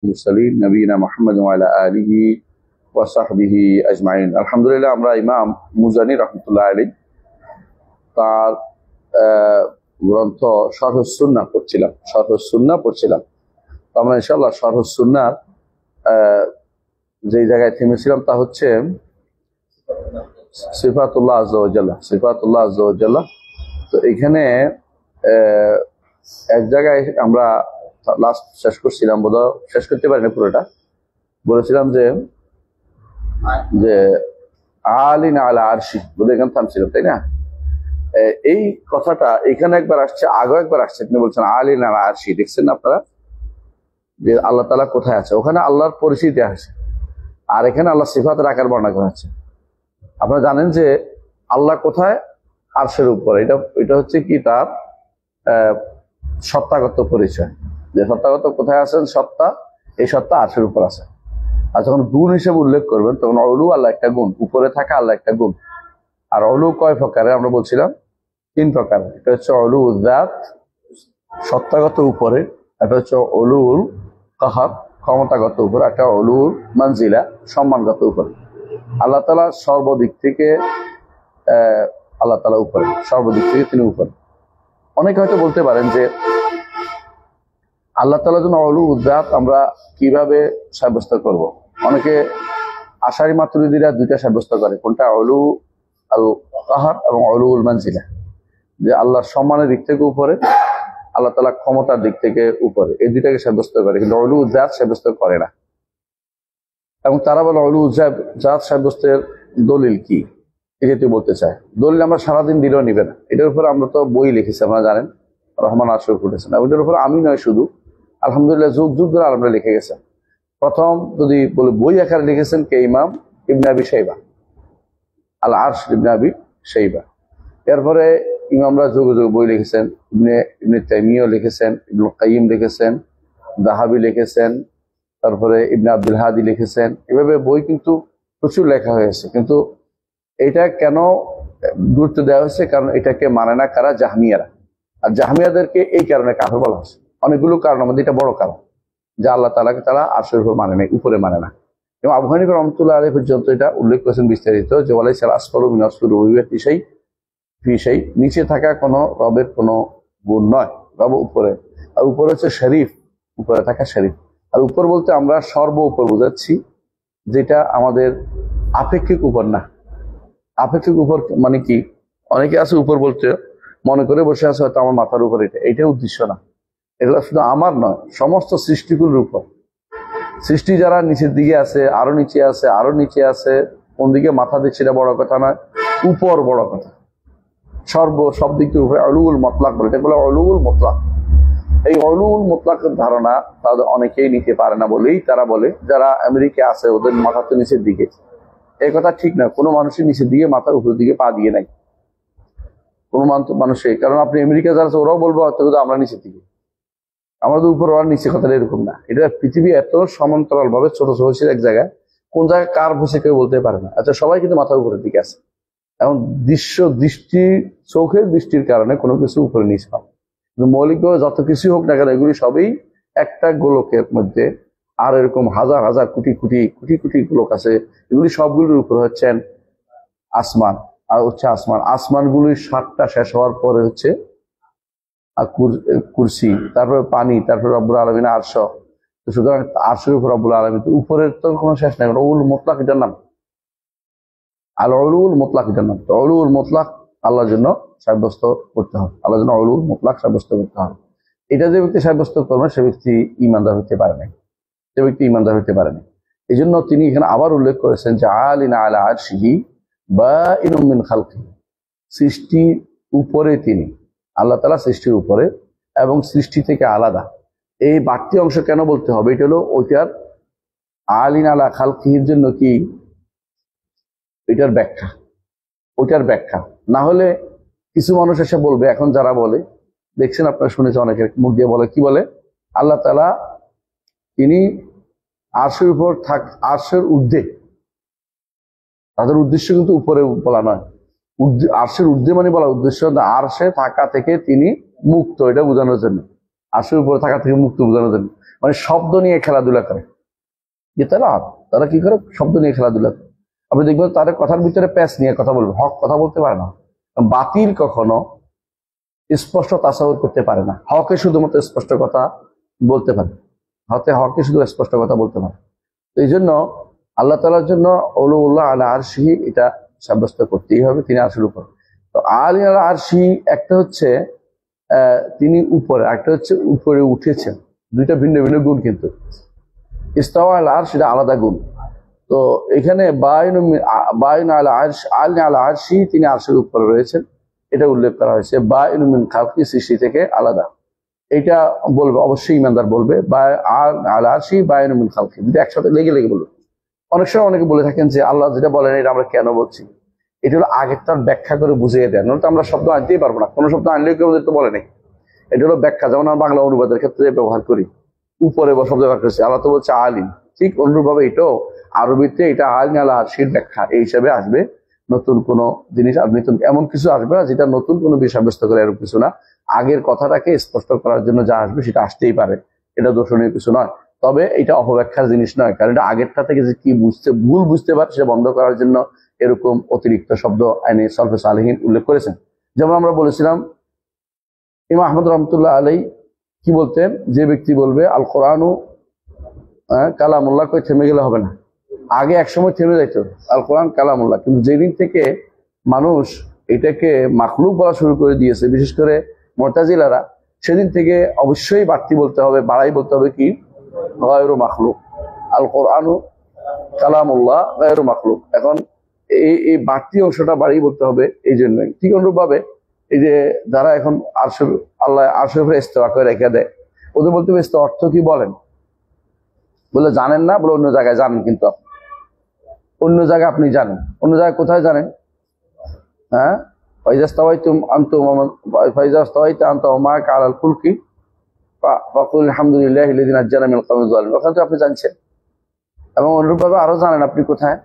মুরসালিন নবিয়িনা মুহাম্মদ ওয়া আলা আলিহি ওয়া সাহবিহি আজমাইন। আলহামদুলিল্লাহ, আমরা ইমাম মুজানি রাহমাতুল্লাহ আলাইহি তার গ্রন্থ শারহুস সুন্নাহ পড়ছিলাম। আমরা ইনশাআল্লাহ শারহুস সুন্নাহর যে জায়গায় থেমেছিলাম তা হচ্ছে সিফাতুল্লাহ আযজা ওয়া জাল্লা। তো এখানে এক জায়গায় আমরা লাস্ট শেষ করছিলাম, বোধহয় শেষ করতে পারিনি পুরোটা। বলেছিলাম যে আলিন আলা আরশি, বোধহয় এখানে থামছিলাম, তাই না? এই কথাটা এখানে একবার আসছে, আগেও একবার আসছে। আপনি বলছেন আলিন আলা আরশি, দেখছেন না আপনারা যে আল্লাহ তাআলা কোথায় আছে? ওখানে আল্লাহর পরিচিতি আছে, আর এখানে আল্লাহ সিফাতের আকার বর্ণনা করা হচ্ছে। আপনারা জানেন যে আল্লাহ কোথায়? আরশের উপরে। এটা হচ্ছে কি তার সত্তাগত পরিচয়, যে সত্তাগত কোথায় আছেন? সত্তা, এই সত্তা আরশের উপর আছে। আর যখন গুণ হিসেবে উল্লেখ করবেন তখন অলু আল্লাহ একটা গুণ, উপরে থাকা আল্লাহ একটা গুণ। আর অলু কয় প্রকারের? আমরা বলছিলাম 3 প্রকার। এটা হচ্ছে অলু যাত, সত্তাগত উপরে। এটা হচ্ছে অলুল কাহার, ক্ষমতাগত উপরে। একটা অলুল মানজিলা, সম্মানগত উপরে। আল্লাহ তাআলা সর্বদিক থেকে আল্লাহ তাআলা উপরে, সর্বদিক থেকে তিনি উপরে। অনেকে হয়তো বলতে পারেন যে আল্লাহ তাআলার জন্য অলু যাত আমরা কিভাবে সাব্যস্ত করব? অনেকে আশারি মাতুরিদিরা 2টা সাব্যস্ত করে। কোনটা? অলু আল কাহার এবং অলুল মানজিলা, যে আল্লাহর সম্মানের দিক থেকে উপরে, আল্লাহ তাআলা ক্ষমতার দিক থেকে উপরে, এই 2টাকে সাব্যস্ত করে, কিন্তু অলু যাত সাব্যস্ত করে না। এবং তারা বলে অলু জাত সাব্যস্তের দলিল কি, যেহেতু বলতে চায়। দলিল আমরা সারাদিন দিলেও নিবে না। এটার উপরে আমরা তো বই লিখেছি, আপনারা জানেন, রহমান আশরফ উঠেছেন। এটার উপরে আমি নয় শুধু, আলহামদুলিল্লাহ যুগ যুগ ধরে আলমরা লিখে গেছেন। প্রথম যদি বলে বই আকারে লিখেছেন কে? ইমাম ইবনে আবি শাইবা, আল আরশ ইবনে আবি শাইবা। এরপরে ইমামরা যুগে যুগে বই লিখেছেন। ইবনে তাইমিয়া লিখেছেন, ইবনুল কাইয়িম লিখেছেন, যাহাবী লিখেছেন, তারপরে ইবনে আব্দুল হাদি লিখেছেন। এভাবে বই কিন্তু প্রচুর লেখা হয়েছে। কিন্তু এটা কেন গুরুত্ব দেওয়া হয়েছে? কারণ এটাকে মানে না কারা? জাহমিয়ারা। আর জাহমিয়াদেরকে এই কারণে কাফের বলা হয়েছে। অনেকগুলো কারণ, আমাদের এটা বড় কারণ, যে আল্লাহ তাআলাকে তারা আরশের উপর মানে নাই, উপরে মানে না। এবং আবু হানিফা রাহমাতুল্লাহ আলাইহি পর্যন্ত এটা উল্লেখ করেছেন বিস্তারিত, যে ওয়ালাইসাল আসফালু মিনাস রুবিয়াতি শাই, নিচে থাকা কোনো রবের কোনো গুণ নয়, রব উপরে। আর উপরে হচ্ছে শরীফ, উপরে থাকা শরীফ। আর উপর বলতে আমরা সর্ব উপর বোঝাচ্ছি, যেটা আমাদের আপেক্ষিক উপর না। আপেক্ষিক উপর মানে কি? অনেকে আছে উপর বলতে মনে করে বসে আছে হয়তো আমার মাথার উপর, এটা উদ্দেশ্য না। এগুলো শুধু আমার নয়, সমস্ত সৃষ্টিগুলোর উপর। সৃষ্টি যারা নিচের দিকে আছে, আরো নিচে আছে, আরো নিচে আছে, কোন দিকে মাথা দিচ্ছে এটা বড় কথা নয়, উপর বড় কথা। সব দিক থেকে উপরে অলুল মতলাক বলে, এটা বলে অলুল মতলাক। এই অলুল মতলাকের ধারণা তাদের অনেকেই নিতে পারে না বলেই তারা বলে যারা আমেরিকা আছে ওদের মাথা তো নিচের দিকে। এই কথা ঠিক না। কোনো মানুষের নিচের দিকে, মাথার উপরের দিকে পা দিয়ে নাই কোনো মানুষের। কারণ আপনি আমেরিকা যারা আছে ওরাও বলবো হয়তো আমরা নিচের দিকে, আমাদের উপর আর নিচে, কথাটা এরকম না। এটা পৃথিবী এত সমান্তরাল ভাবে ছোট ছোট এক জায়গায়, কোন জায়গায় কার বসে কেউ বলতে পারে না। আচ্ছা, সবাই কিন্তু মাথার উপরের দিকে আছে। এখন চোখের দৃষ্টির কারণে কোনো কিছু উপরে নিচে হয়, কিন্তু মৌলিকভাবে যত কিছু হোক না কেন এগুলি সবই একটা গোলকের মধ্যে। আর এরকম হাজার হাজার কোটি কোটি কোটি কোটি গোলক আছে, এগুলি সবগুলির উপরে হচ্ছেন আসমান। আর হচ্ছে আসমানগুলি 7টা শেষ হওয়ার পরে হচ্ছে কুরসি, তারপরে পানি, তারপরে রব্বুল আলামিন আরশ। সুতরাং আরশের উপর রব্বুল আলামিন, উপরের তো কোনো শেষ নাই। উল মুতলাক এটার নাম, আল উলুল মুতলাক এটার নাম। তো উলুল মুতলাক আল্লাহর জন্য সাব্যস্ত করতে হবে, আল্লাহর জন্য উলুল মুতলাক সাব্যস্ত করতে হবে। এটা যে ব্যক্তি সাব্যস্ত করবে সে ব্যক্তি ঈমানদার হতে পারে না, এই জন্য তিনি এখানে আবার উল্লেখ করেছেন যে আলিনা আলা আরশিহি বাইনুম মিন খালকিহি, সৃষ্টির উপরে তিনি, আল্লাহ তাআলা সৃষ্টির উপরে এবং সৃষ্টি থেকে আলাদা। এই বাড়তি অংশ কেন বলতে হবে? এটা হলো ওইটার আলিন আলা খালকিহির জন্য কি ওইটার ব্যাখ্যা। না হলে কিছু মানুষ এসে বলবে, এখন যারা বলে দেখছেন আপনারা শুনেছেন, অনেকের মুখ দিয়ে বলে, কি বলে? আল্লাহ তাআলা তিনি আরশের উপর আরশের ঊর্ধ্বে। তাদের উদ্দেশ্য কিন্তু উপরে বলা নয়, আরশের ঊর্ধ্বে মানে বলা উদ্দেশ্য আরশে থাকা থেকে তিনি মুক্ত, এটা বোঝানোর জন্য। আরশের উপরে থাকা থেকে মুক্ত বোঝানোর জন্য, মানে শব্দ নিয়ে খেলাধুলা করে। যে তারা কি করে, শব্দ নিয়ে খেলাধুলা করে। আপনি দেখবেন তাদের কথার ভিতরে প্যাচ নিয়ে কথা বলবে, হক কথা বলতে পারে না। বাতিল কখনো স্পষ্ট তাসাউর করতে পারে না, হকে শুধুমাত্র স্পষ্ট কথা বলতে পারে, হকে শুধু স্পষ্ট কথা বলতে পারে। তো এই জন্য আল্লাহ তাআলার জন্য উলুউল্লাহ আলা আরশিহি এটা সাব্যস্ত করতেই হবে, তিনি আরশের উপর। তো আলী আলা আরশি একটা হচ্ছে তিনি উপরে, একটা হচ্ছে উপরে উঠেছেন, দুইটা ভিন্ন ভিন্ন গুণ, কিন্তু ইস্তাওয়া আলা আরশ এটা আলাদা গুণ। তো এখানে বায়ুন আলা আরশ, আলী আলা আরশি তিনি আরশের উপরে রয়েছেন, এটা উল্লেখ করা হয়েছে। বায়ুন মিন খালকি সৃষ্টি থেকে আলাদা, এটা বলবে অবশ্যই ইমানদার বলবে। আলা আরশি বায়ুন মিন খালকি, দুটো একসাথে লেগে লেগে বলবে। অনেক সময় অনেকে বলে থাকেন যে আল্লাহ যেটা বলেন এটা আমরা কেন বলছি, এটা হলো আগেরটার ব্যাখ্যা করে বুঝিয়ে দেন, নয়তো আমরা শব্দ আনতেই পারবো না। কোনো শব্দ আনলেও কেউ তো বলে নেই, এটা হলো ব্যাখ্যা। যেমন আমরা বাংলা অনুবাদের ক্ষেত্রে ব্যবহার করি, উপরে শব্দ ব্যবহার করছি, আল্লাহ তো বলছে আলিম, ঠিক অনুরূপভাবে এটাও আরবিতে এটা আলিম আলা আরশির ব্যাখ্যা এই হিসাবে আসবে। নতুন কোনো জিনিস নতুন এমন কিছু আসবে না যেটা নতুন কোনো বিষয় সাব্যস্ত করে, এরকম কিছু না। আগের কথাটাকে স্পষ্ট করার জন্য যা আসবে সেটা আসতেই পারে, এটা দর্শনীয় কিছু নয়। তবে এটা অপব্যাখ্যার জিনিস নয়, কারণ এটা আগেরটা থেকে যে কি ভুল বুঝতে পারে সেটা বন্ধ করার জন্য এরকম অতিরিক্ত শব্দ আইনে সলফে সালেহিন উল্লেখ করেছেন। যেমন আমরা বলেছিলাম ইমাম আহমদ রহমতুল্লাহ আলাই কি বলতেন, যে ব্যক্তি বলবে আল কোরআনু কালামুল্লাহ, কই থেমে গেলে হবে না। আগে একসময় থেমে যাইত আল কোরআন কালামুল্লাহ, কিন্তু যেদিন থেকে মানুষ এটাকে মাখলুক বলা শুরু করে দিয়েছে, বিশেষ করে মুতাজিলারা, সেদিন থেকে অবশ্যই বাড়তি বলতে হবে, বাড়াই বলতে হবে কি গায়রু মাখলুক, আল কোরআনু কালামুল্লাহ গায়রু মাখলুক। এখন এই বাড়তি অংশটা বাড়িয়ে বলতে হবে। এই জন্যই ঠিক অনুরূপভাবে এই যে যারা এখন আল্লাহ আরশের উপরে ইস্তেওয়া করে রেখে দেয়, ওদের বলতে হবে ইস্তেওয়া অর্থ কি বলেন, বলে জানেন না, বলে অন্য জায়গায় জানেন, কিন্তু অন্য জায়গায় আপনি জানেন, অন্য জায়গায় কোথায় জানেন? হ্যাঁ, ফাইজা ইস্তাওয়াইতুম আনতুম ফাইজা ইস্তাওয়াইতা আনতা ওয়া মা'আকা আলাল ফুলকি ফাকুল আলহামদুলিল্লাহি আল্লাযী নাজ্জানা মিনাল কওমিজ যালিমিন, ওখানে তো আপনি জানছেন। এবং অনুরূপভাবে আরো জানেন আপনি কোথায়,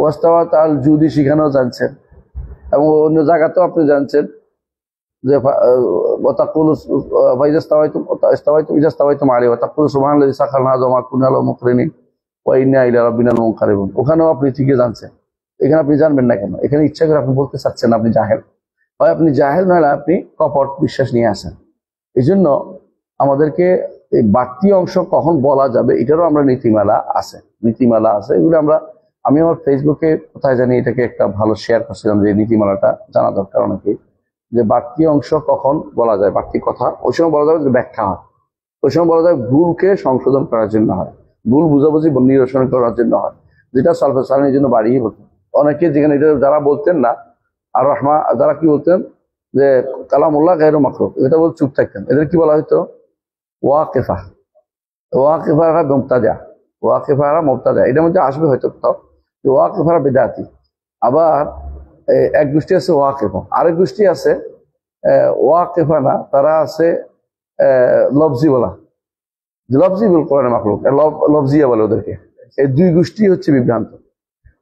ওয়াস্তাওয়াত আল জুদি, সেখানেও জানছেন। এবং অন্য জায়গাতেও আপনি জানছেন যে ওয়াতাকুলু ফাইজা ইস্তাওয়াইতুম আলাইহি ওয়া তাকুলু সুবহানাল্লাযী সাখারনা হাযা ওয়া মা কুন্না লাহু মুকরিনিন ওয়া ইন্না ইলা রাব্বিনা লামুনকালিবুন, ওখানেও আপনি ঠিকই জানছেন। এখানে আপনি জানবেন না কেন? এখানে ইচ্ছা করে আপনি বলতে চাচ্ছেন আপনি জাহেল, হয় আপনি জাহেল, নয় আপনি কপট বিশ্বাস নিয়ে আসেন। এই জন্য আমাদেরকে এই বাড়তি অংশ কখন বলা যাবে এটারও আমরা নীতিমালা আছে, এগুলো আমি আমার ফেসবুকে কোথায় জানি এটাকে একটা ভালো শেয়ার করছিলাম, যে নীতিমালাটা জানা দরকার অনেকে, যে বাড়তি অংশ কখন বলা যায়, বাড়তি কথা ওই সময় বলা যাবে যে ব্যাখ্যা হয়, ওই সময় বলা যায় ভুলকে সংশোধন করার জন্য হয়, ভুল বুঝাবুঝি নিরসন করার জন্য হয়, যেটা সালফে সালানের জন্য বাড়িয়ে বলতেন অনেকে। যেখানে এটা যারা বলতেন না, আর রহমা যারা কি বলতেন যে কালামুল্লাহ গায়রু মাখলুক, এটা বলে চুপ থাকতেন। এদের কি বলা হইতো? ওয়াকিফা, মুবতাদিআ, এটার মধ্যে আসবে হয়তো কোথাও ওয়াকিফারা বিদআতি। আবার এক গোষ্ঠী আছে ওয়াকিফা, আরেক গোষ্ঠী আছে ওয়াকিফা না, তারা আছে লফজি বলা, লফজি বল কোরআনে মাখলুক, লফজিয়া বলে ওদেরকে। এই দুই গোষ্ঠী হচ্ছে বিভ্রান্ত।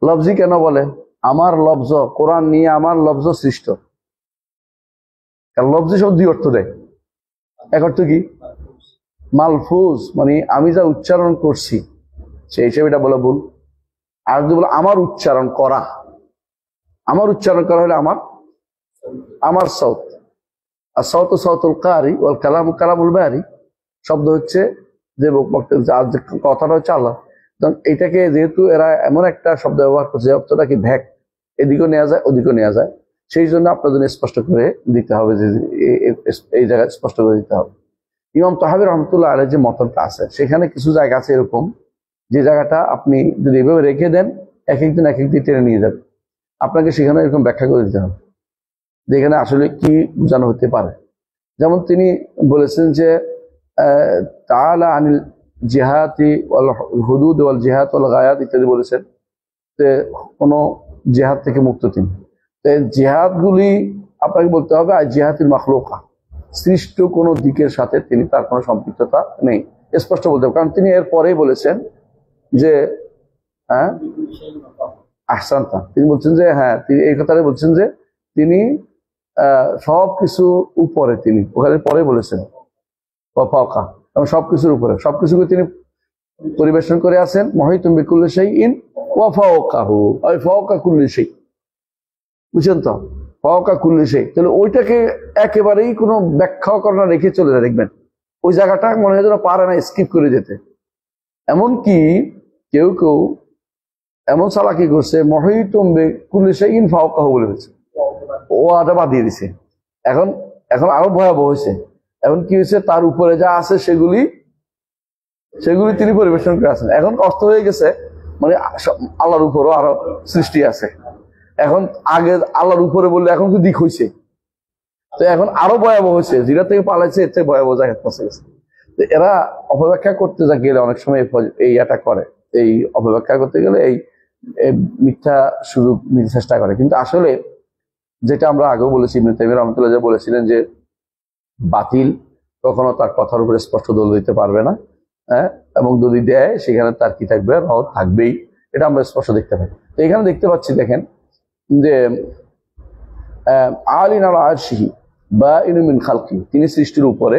লফজি কেন বলে? আমার লফজ, কোরআন নিয়ে আমার লফজ সৃষ্ট। লফজি সব দুই অর্থ দেয়। এক অর্থ কি? মালফুজ, মানে আমি যা উচ্চারণ করছি সেই হিসেবে এটা বলে ভুল। আর যদি বলে আমার উচ্চারণ করা, আমার উচ্চারণ করা হলে আমার সৌত, আর সৌত সৌতুল কারি ওয়াল কালাম কালামুল বারি, শব্দ হচ্ছে যে কথাটা হচ্ছে আল্লাহ। এটাকে যেহেতু এরা এমন একটা শব্দ ব্যবহার করছে, অর্থটা কি ভ্যাক, এদিকেও নেওয়া যায় ওদিকেও নেওয়া যায়, সেই জন্য আপনাদের স্পষ্ট করে দিতে হবে, যে এই জায়গায় স্পষ্ট করে দিতে হবে। ইমাম তাহাবী রহমতুল্লাহ আলাইহির যে মতটা আছে, সেখানে কিছু জায়গা আছে এরকম, যে জায়গাটা আপনি যদি এভাবে রেখে দেন এক একদিন টেনে নিয়ে যাবে। আপনাকে সেখানে এরকম ব্যাখ্যা করে দিতে হবে যে এখানে আসলে কি বোঝানো হতে পারে। যেমন তিনি বলেছেন যে তাআলা আনিল জিহাদি ওয়াল হুদুদ ওয়াল জিহাদ ওয়াল গায়াত ইত্যাদি বলেছেন, যে কোনো জিহাদ থেকে মুক্ত তিনি। জিহাদ গুলি আপনাকে বলতে হবে আর জিহাদুল মাখলুকা, সৃষ্ট কোনো দিকের সাথে তিনি তার কোনো সম্পৃক্ততা নেই, স্পষ্ট বলতে হবে। কারণ তিনি এর পরেই বলেছেন যে আহসানতা, তিনি বলছেন যে তিনি এই কথাটা বলছেন যে তিনি সবকিছু উপরে, তিনি ওখানে পরে বলেছেন ফাওকা, এবং সবকিছুর উপরে, সবকিছুকে তিনি পরিবেশন করে আছেন। মুহিতুম বিকুল্লি শাইইন ওয়া ফাওকাহু, ওই ফাওকা কুল্লি শাই, বুঝছেন তো, ফাওকা কুল্লি শাই। তাহলে ওইটাকে একেবারেই কোনো ব্যাখ্যা করে না, রেখে চলে যায়, দেখবেন ওই জায়গাটা মনে হয় যেন পারে না স্কিপ করে যেতে। এমনকি কেউ কেউ এমন চালাকি করছে, মুহিতুম বিকুল্লি শাইইন ফাওকাহু বলে ফেলছে, ও আটা বাদ দিয়ে দিছে। এখন এখন আরো ভয়াবহ হয়েছে। এখন কি হয়েছে, তার উপরে যা আছে সেগুলি তিনি পরিবেশন করে আছেন। এখন কষ্ট হয়ে গেছে, মানে আল্লাহর উপরও আরো সৃষ্টি আছে। এখন আগে আল্লাহর উপরে বললে এখন তো দিক হয়েছে, তো এখন আরো ভয়াবহ হয়েছে, যেটা থেকে পালাইছে এর থেকে ভয়াবহ জায়গায় পৌঁছে গেছে। তো এরা অপব্যাখ্যা করতে গেলে অনেক সময় এই এটা করে, এই অপব্যাখ্যা করতে গেলে এই মিথ্যা সুযোগ নিতে চেষ্টা করে। কিন্তু আসলে যেটা আমরা আগেও বলেছি, ইবনে তাইমিয়া রাহমাতুল্লাহ বলেছিলেন যে বাতিল কখনো তার কথার উপরে স্পষ্ট দলিল দিতে পারবে না, হ্যাঁ, এবং যদি দেয় সেখানে তার কি থাকবে, রদ থাকবেই, এটা আমরা স্পষ্ট দেখতে পাই। তো এখানে দেখতে পাচ্ছি, দেখেন যে আলিন আলা আরশিহি বাইনুম মিন খালকি, তিনি সৃষ্টির উপরে,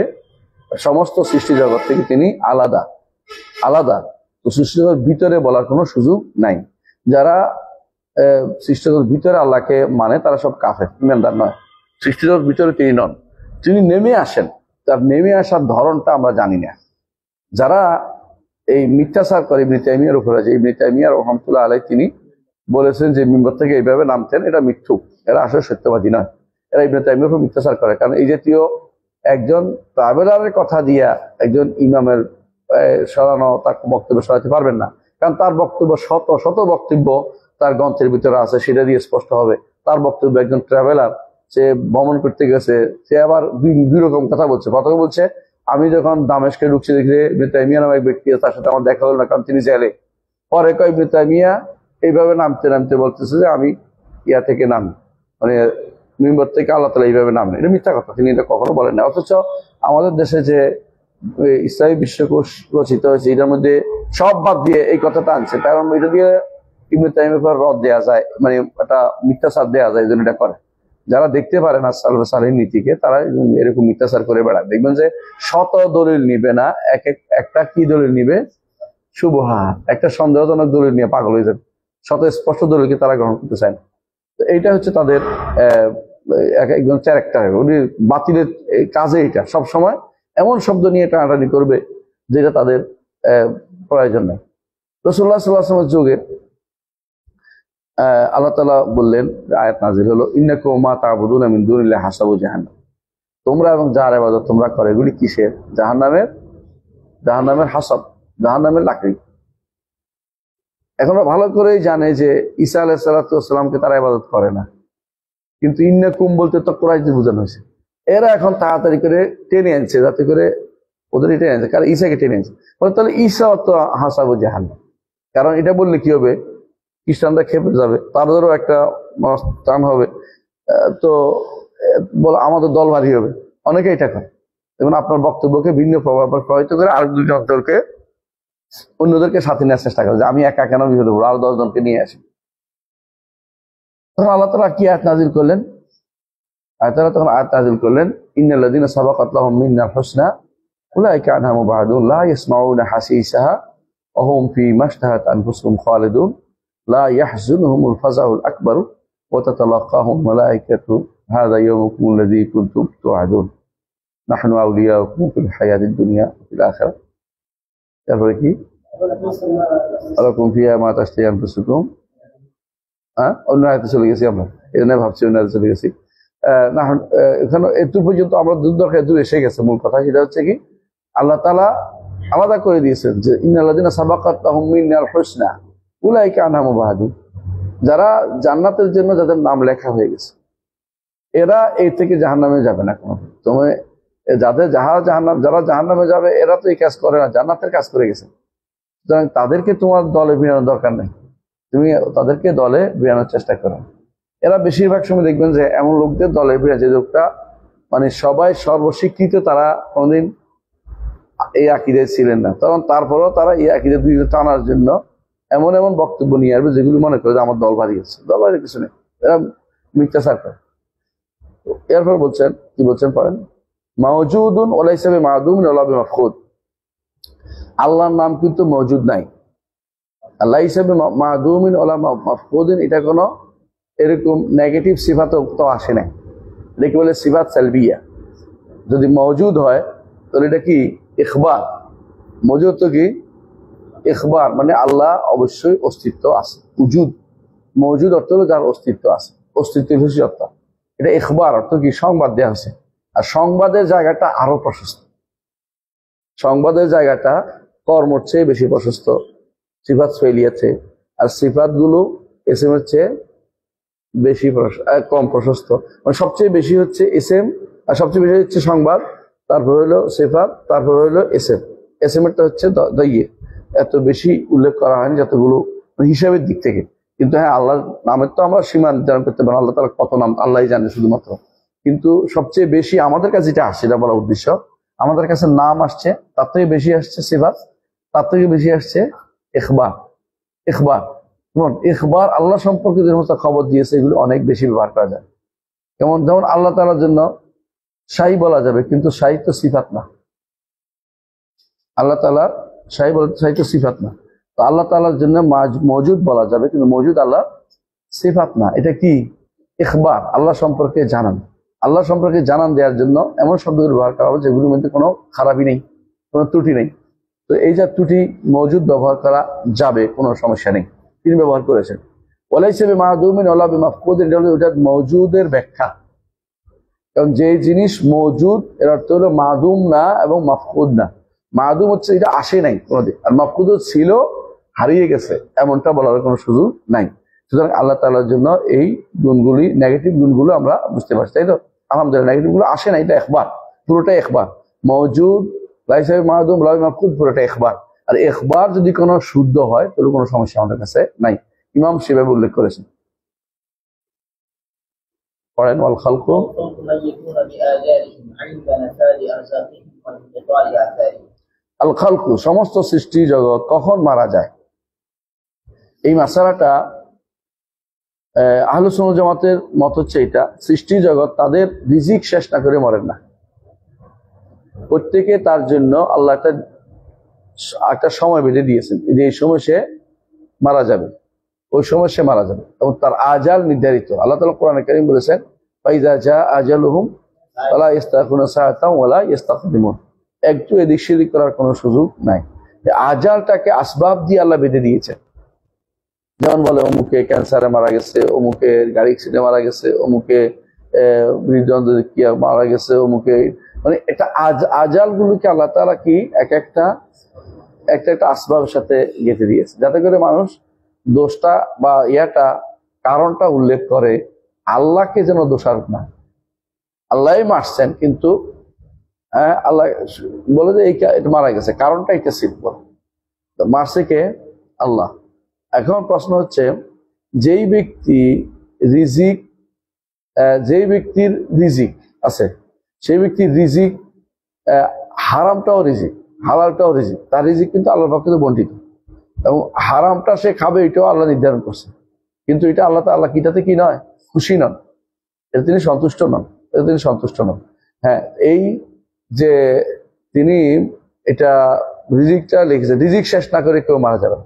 সমস্ত সৃষ্টি জগৎ থেকে তিনি আলাদা আলাদা। তো সৃষ্টি জগৎ ভিতরে বলার কোনো সুযোগ নাই। যারা সৃষ্টি জগৎ ভিতরে আল্লাহকে মানে তারা সব কাফের, ইমানদার নয়। সৃষ্টি জগৎ ভিতরে তিনি নন, তিনি নেমে আসেন, তার নেমে আসার ধরনটা আমরা জানি না। যারা এই মিথ্যাচার করে ইবনে তাইমিয়ার উপরে, যে ইবনে তাইমিয়া রাহমাতুল্লাহ আলাইহি তিনি বলেছেন যে মিম্বর থেকে এইভাবে নামতেন, এটা মিথ্যুক, এরা আসলে সত্যবাদী নয়, এরা ইবনে তাইমিয়ার উপর মিথ্যাচার করে। কারণ এই জাতীয় একজন ট্রাভেলারের কথা দিয়া একজন ইমামের সরানো, তার বক্তব্য সরাতে পারবেন না। কারণ তার বক্তব্য শত শত বক্তব্য তার গ্রন্থের ভিতরে আছে, সেটা দিয়ে স্পষ্ট হবে তার বক্তব্য। একজন ট্রাভেলার, সে ভ্রমণ করতে গেছে, সে আবার দুই রকম কথা বলছে। প্রথমে বলছে আমি যখন দামেস্কে ঢুকছি দেখি ইবনে তাইমিয়া নামে এক ব্যক্তি, তার সাথে আমার দেখা হলো না, কারণ তিনি জেলে। পরে কয় ইবনে তাইমিয়া এইভাবে নামতে নামতে বলতেছে যে আমি ইয়া থেকে নামি, মানে মিম্বর থেকে আল্লাহ তাআলা এইভাবে নামেন। এটা মিথ্যা কথা, তিনি এটা কখনো বলেন না। অথচ আমাদের দেশে যে ইসলামী বিশ্বকোষ রচিত হয়েছে, এটার মধ্যে সব বাদ দিয়ে এই কথাটা আনছে, কারণ এটা দিয়ে ইবনে তাইমিয়ার উপর রদ দেওয়া যায়, মানে একটা মিথ্যাচার দেওয়া যায়, এই জন্য এটা করে। যারা দেখতে পারে না সালফে সালেহীন নীতিকে, তারা এরকম মিথ্যাচার করে বেড়ায়। দেখবেন যে শত দলিল নিবে না, একটা কি দলিল নিবে, শুবহা, একটা সন্দেহজনক দলিল নিয়ে পাগল হয়ে যাবে। শত স্পষ্ট দলিলকে তারা গ্রহণ করতে চায় না। তো এইটা হচ্ছে তাদের একজন ক্যারেক্টার। উনি বাতিলের কাজে এটা সব সময় এমন শব্দ নিয়ে টানাটানি করবে যেটা তাদের প্রয়োজন নেই। রাসূলুল্লাহ সাল্লাল্লাহু আলাইহি ওয়াসাল্লামের যুগে আল্লাহ তাআলা বললেন, আয়াত নাযিল হলো, ইন্নাকুম মা তা'বুদুনা মিন দুনিল্লাহি হাসাবু জাহান্নাম, তোমরা এবং যার ইবাদত তোমরা করো এগুলি কিসের, জাহান্নামের হাসাব, জাহান্নামের লাকড়ি। এখন ভালো করেই জানে যে ঈসা আলাইহিস সালাতু ওয়াস সালামকে তারা ইবাদত করে না, কিন্তু ইন্নাকুম বলতে তো কুরাইশদের বোঝানো হয়েছে। এরা এখন তাড়াতাড়ি করে টেনে আনছে, যাতে করে ওদের টেনে আনছে, কারণ ঈসাকে টেনে আনছে। তাহলে ঈসা তো হাসাবু জাহান্নাম, কারণ এটা বললে কি হবে, খ্রিস্টানরা খেপে যাবে, তাদেরও একটা টান হবে, তো আমাদের দল ভারী হবে। অনেকে এটা করে, যেমন আপনার বক্তব্যকে ভিন্ন প্রভাব প্রভাবিত করে আরো দুজন দলকে, অন্যদেরকে সাথে নেওয়ার চেষ্টা করে, যে আমি একা কেন বিপদে পড়বো, আরো 10 জনকে নিয়ে আসি। তখন আল্লাহ তাআলা কি আয়াত নাযিল করলেন, তখন আয়াত নাযিল করলেন, ইন্নাল্লাযীনা সাবাকাত লাহুম মিন্নাল হুসনা উলাইকা আনহা মুবাদুন লা ইয়াসমাউনা হাসিসাহা ওয়া হুম ফী মাশতাহাত আনফুসুহুম খালিদুন লা ইয়াহজুনুহুমুল ফাযাউল আকবার ওয়া তাতালাক্কাহুম মালায়েকাতু হাযা ইয়াওমুকুম আল্লাযী কুনতুম তুআদুন নাহনু আউলিয়াউকুম ফিল হায়াতিদ দুনিয়া ওয়া ফিল আখিরাহ। তারপরে কি, আলাকুম ফিহা মা তাশতাহি আনফুসুকুম, অন্য আয়াতে চলে গেছি আমরা, এই জন্য ভাবছি অন্য আয়াতে চলে গেছি। এখানে এত পর্যন্ত আমরা দূর এসে গেছে। মূল কথা সেটা হচ্ছে কি, আল্লাহ তাআলা আলাদা করে দিয়েছেন যে ইন্নাল্লাযীনা সাবাকাত লাহুম মিনাল হুসনা উলাইকা আনহা মুবাদুন, যারা জান্নাতের জন্য যাদের নাম লেখা হয়ে গেছে, এরা এই থেকে জাহান্নামে যাবে না কোনো। তুমি যারা জাহান্নামে যাবে এরা তো এই কাজ করে না, জান্নাতের কাজ করে গেছে। সুতরাং তাদেরকে তোমার দলে ভিড়ানোর দরকার নেই, তুমি তাদেরকে দলে ভিড়ানোর চেষ্টা করো। এরা বেশিরভাগ সময় দেখবেন যে এমন লোকদের দলে ভিড়া, যে লোকটা মানে সবাই সর্বস্বীকৃত, তারা কোনদিন এই আকীদায় ছিলেন না, তখন তারপরেও তারা এই আকীদা দুই টানার জন্য এমন এমন বক্তব্য নিয়ে আসবে যেগুলি মনে করে যে আমার দল বাড়িয়েছে। দল বাড়িয়ে কিছু নেই, এরা মিথ্যাচার করে। এরপর বলছেন, কি বলছেন পড়েন, মাওজুদুন ওয়া লাইসা বিমাদুমিন ওয়া লা বিমাফকুদ। আল্লাহর নাম কিন্তু মওজুদ নাই, লাইসা বিমাদুমিন ওয়া লা মাফকুদিন, এটা কোনো এরকম নেগেটিভ সিফাত তো আসে না, এটাকে বলে সিফাত সালবিয়া। যদি মওজুদ হয় তাহলে এটা কি ইখবার, মওজুদ তো কি ইখবার, মানে আল্লাহ অবশ্যই অস্তিত্ব আছে। উজুদ মওজুদ অর্থ হলো যার অস্তিত্ব আছে, অস্তিত্ব অর্থ। এটা ইখবার অর্থ কি সংবাদ দেওয়া হয়েছে। আর সংবাদের জায়গাটা আরো প্রশস্ত, সংবাদের জায়গাটা কর্মর চেয়ে বেশি প্রশস্ত, সিফাত ফেলিয়াছে। আর সিফাত গুলো এসএম এর চেয়ে বেশি কম প্রশস্ত, মানে সবচেয়ে বেশি হচ্ছে এসএম, আর সবচেয়ে বেশি হচ্ছে সংবাদ, তারপর হলো সিফাত, তারপর হলো এসএম। এসএম এরটা হচ্ছে দইয়ে, এত বেশি উল্লেখ করা হয়নি যতগুলো হিসাবের দিক থেকে। কিন্তু হ্যাঁ, আল্লাহর নামের তো আমরা সীমা নির্ধারণ করতে পারি, আল্লাহ তাআলা কত নাম আল্লাহই জানে শুধুমাত্র। কিন্তু সবচেয়ে বেশি আমাদের কাছে যেটা আসছে, এটা বলা উদ্দেশ্য, আমাদের কাছে নাম আসছে, তার থেকে বেশি আসছে সিফাত, তার থেকে বেশি আসছে ইখবার। ইখবার ইখবার আল্লাহ সম্পর্কে যে সমস্ত খবর দিয়েছে এগুলো অনেক বেশি ব্যবহার করা যায়। যেমন আল্লাহ তাআলার জন্য শাহী বলা যাবে, কিন্তু শাহী তো সিফাত না। আল্লাহ তাআলা শাহী তো সিফাত না। তো আল্লাহ তাআলার জন্য মওজুদ বলা যাবে, কিন্তু মওজুদ আল্লাহ সিফাত না। এটা কি ইখবার, আল্লাহ সম্পর্কে জানান। আল্লাহ সম্পর্কে জানান দেওয়ার জন্য এমন শব্দ ব্যবহার করা হবে যেগুলোর মধ্যে কোনো খারাপই নেই, কোনো ত্রুটি নেই। তো এই যে ত্রুটি মওজুদ ব্যবহার করা যাবে, কোনো সমস্যা নেই, তিনি ব্যবহার করেছেন। ওয়ালাইসা বিমাদুমিন ওয়া লা বিমাফকুদ, এটা হলো ওটা মওজুদের ব্যাখ্যা। কারণ যে জিনিস মওজুদ এর অর্থ হলো মাদুম না এবং মাফকুদ না। মাদুম হচ্ছে এটা আসে নাই কোনোদিন, আর মাফকুদ ছিল হারিয়ে গেছে, এমনটা বলার কোনো সুযোগ নাই। সুতরাং আল্লাহ তাআলার জন্য এই গুণগুলি, নেগেটিভ গুণগুলো আমরা বুঝতে পারছি, তাই তো? আলহামদুলিল্লাহ, নেগেটিভ গুলো আসে না, এটা ইখবার, পুরোটাই ইখবার। মওজুদ লাইসা বিমাদুম লা বিমাফকুদ পুরোটা ইখবার। আর ইখবার যদি কোনো শুদ্ধ হয় তাহলে কোনো সমস্যা আমাদের কাছে নাই। ইমাম সেভাবে উল্লেখ করেছেন। পড়েন ওয়াল খালকু আল খালকু, সমস্ত সৃষ্টি জগৎ কখন মারা যায়, এই মাসালাটা আহলুস সুন্নাহ ওয়াল জামাতের মত হচ্ছে এটা, সৃষ্টি জগৎ তাদের রিজিক শেষ না করে মরেন না। প্রত্যেকে তার জন্য আল্লাহ একটা সময় বেঁধে দিয়েছেন, যে এই সময় সে মারা যাবে, ওই সময় সে মারা যাবে, এবং তার আজাল নির্ধারিত। আল্লাহ তাআলা কোরআনে কারীম বলেছেন, ফাইজা জা আজালুহুম ফালা ইস্তাখিরুনা সাআতান ওয়ালা ইস্তাকদিমুন, একটু এদিক সেদিক করার কোনো সুযোগ নাই। আজালটাকে আসবাব দিয়ে আল্লাহ বেঁধে দিয়েছেন। যেমন বলে অমুকে ক্যান্সারে মারা গেছে, অমুকে গাড়ি অ্যাক্সিডেন্টে মারা গেছে, অমুকে হৃদযন্ত্র মারা গেছে, অমুকে, মানে একটা আজাল গুলোকে আল্লাহ তাআলা কি একটা আসবাবের সাথে গেঁথে দিয়েছে, যাতে করে মানুষ দোষটা বা কারণটা উল্লেখ করে, আল্লাহকে যেন দোষারোপ না। আল্লাহই মারছেন, কিন্তু আল্লাহ বলে যে এটা মারা গেছে, কারণটা এটা সিম্পল, মারছে কে? আল্লাহ। এখন প্রশ্ন হচ্ছে, যেই ব্যক্তির রিজিক আছে, সেই ব্যক্তির রিজিক, হারামটাও রিজিক, হালালটাও রিজিক, তার রিজিক কিন্তু আল্লাহর পক্ষে বণ্টিত, এবং হারামটা সে খাবে এটাও আল্লাহ নির্ধারণ করছে। কিন্তু এটা আল্লাহ তাআলা কিটাতে কি নয়, খুশি নন, এটা তিনি সন্তুষ্ট নন। হ্যাঁ, এই যে তিনি এটা রিজিকটা লিখেছে, রিজিক শেষ না করে কেউ মারা যাবে।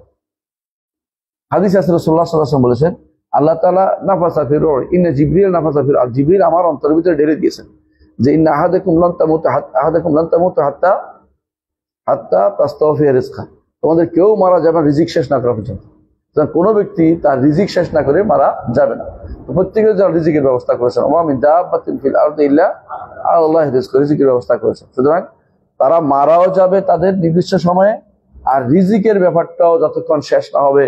হাদিস আছে, রাসূলুল্লাহ সাল্লাল্লাহু আলাইহি ওয়াসাল্লাম বলেছেন, আল্লাহ তাআলা নাফাসা ফির রূহ, ইন্না জিবরিল নাফাসা ফির, আর জিবরিল আমার অন্তরের ভিতরে ঢেলে দিয়েছেন যে ইন্না আহাদাকুম লান তামুতু হাত্তা তাস্তাওফিয়া রিজকা, তোমাদের কেউ মারা যাবে না রিজিক শেষ না করা পর্যন্ত। কোনো ব্যক্তি তার রিজিক শেষ না করে মারা যাবে না। তো প্রত্যেকের জন্য রিজিকের ব্যবস্থা করেছেন, ওয়া মিন দাব্বাতিন ফিল আরদি ইল্লা আলাল্লাহি রিজকুহা, রিজিকের ব্যবস্থা করেছেন। সুতরাং তারা মারাও যাবে তাদের নির্দিষ্ট সময়ে, আর রিজিকের ব্যাপারটাও যতক্ষণ শেষ না হবে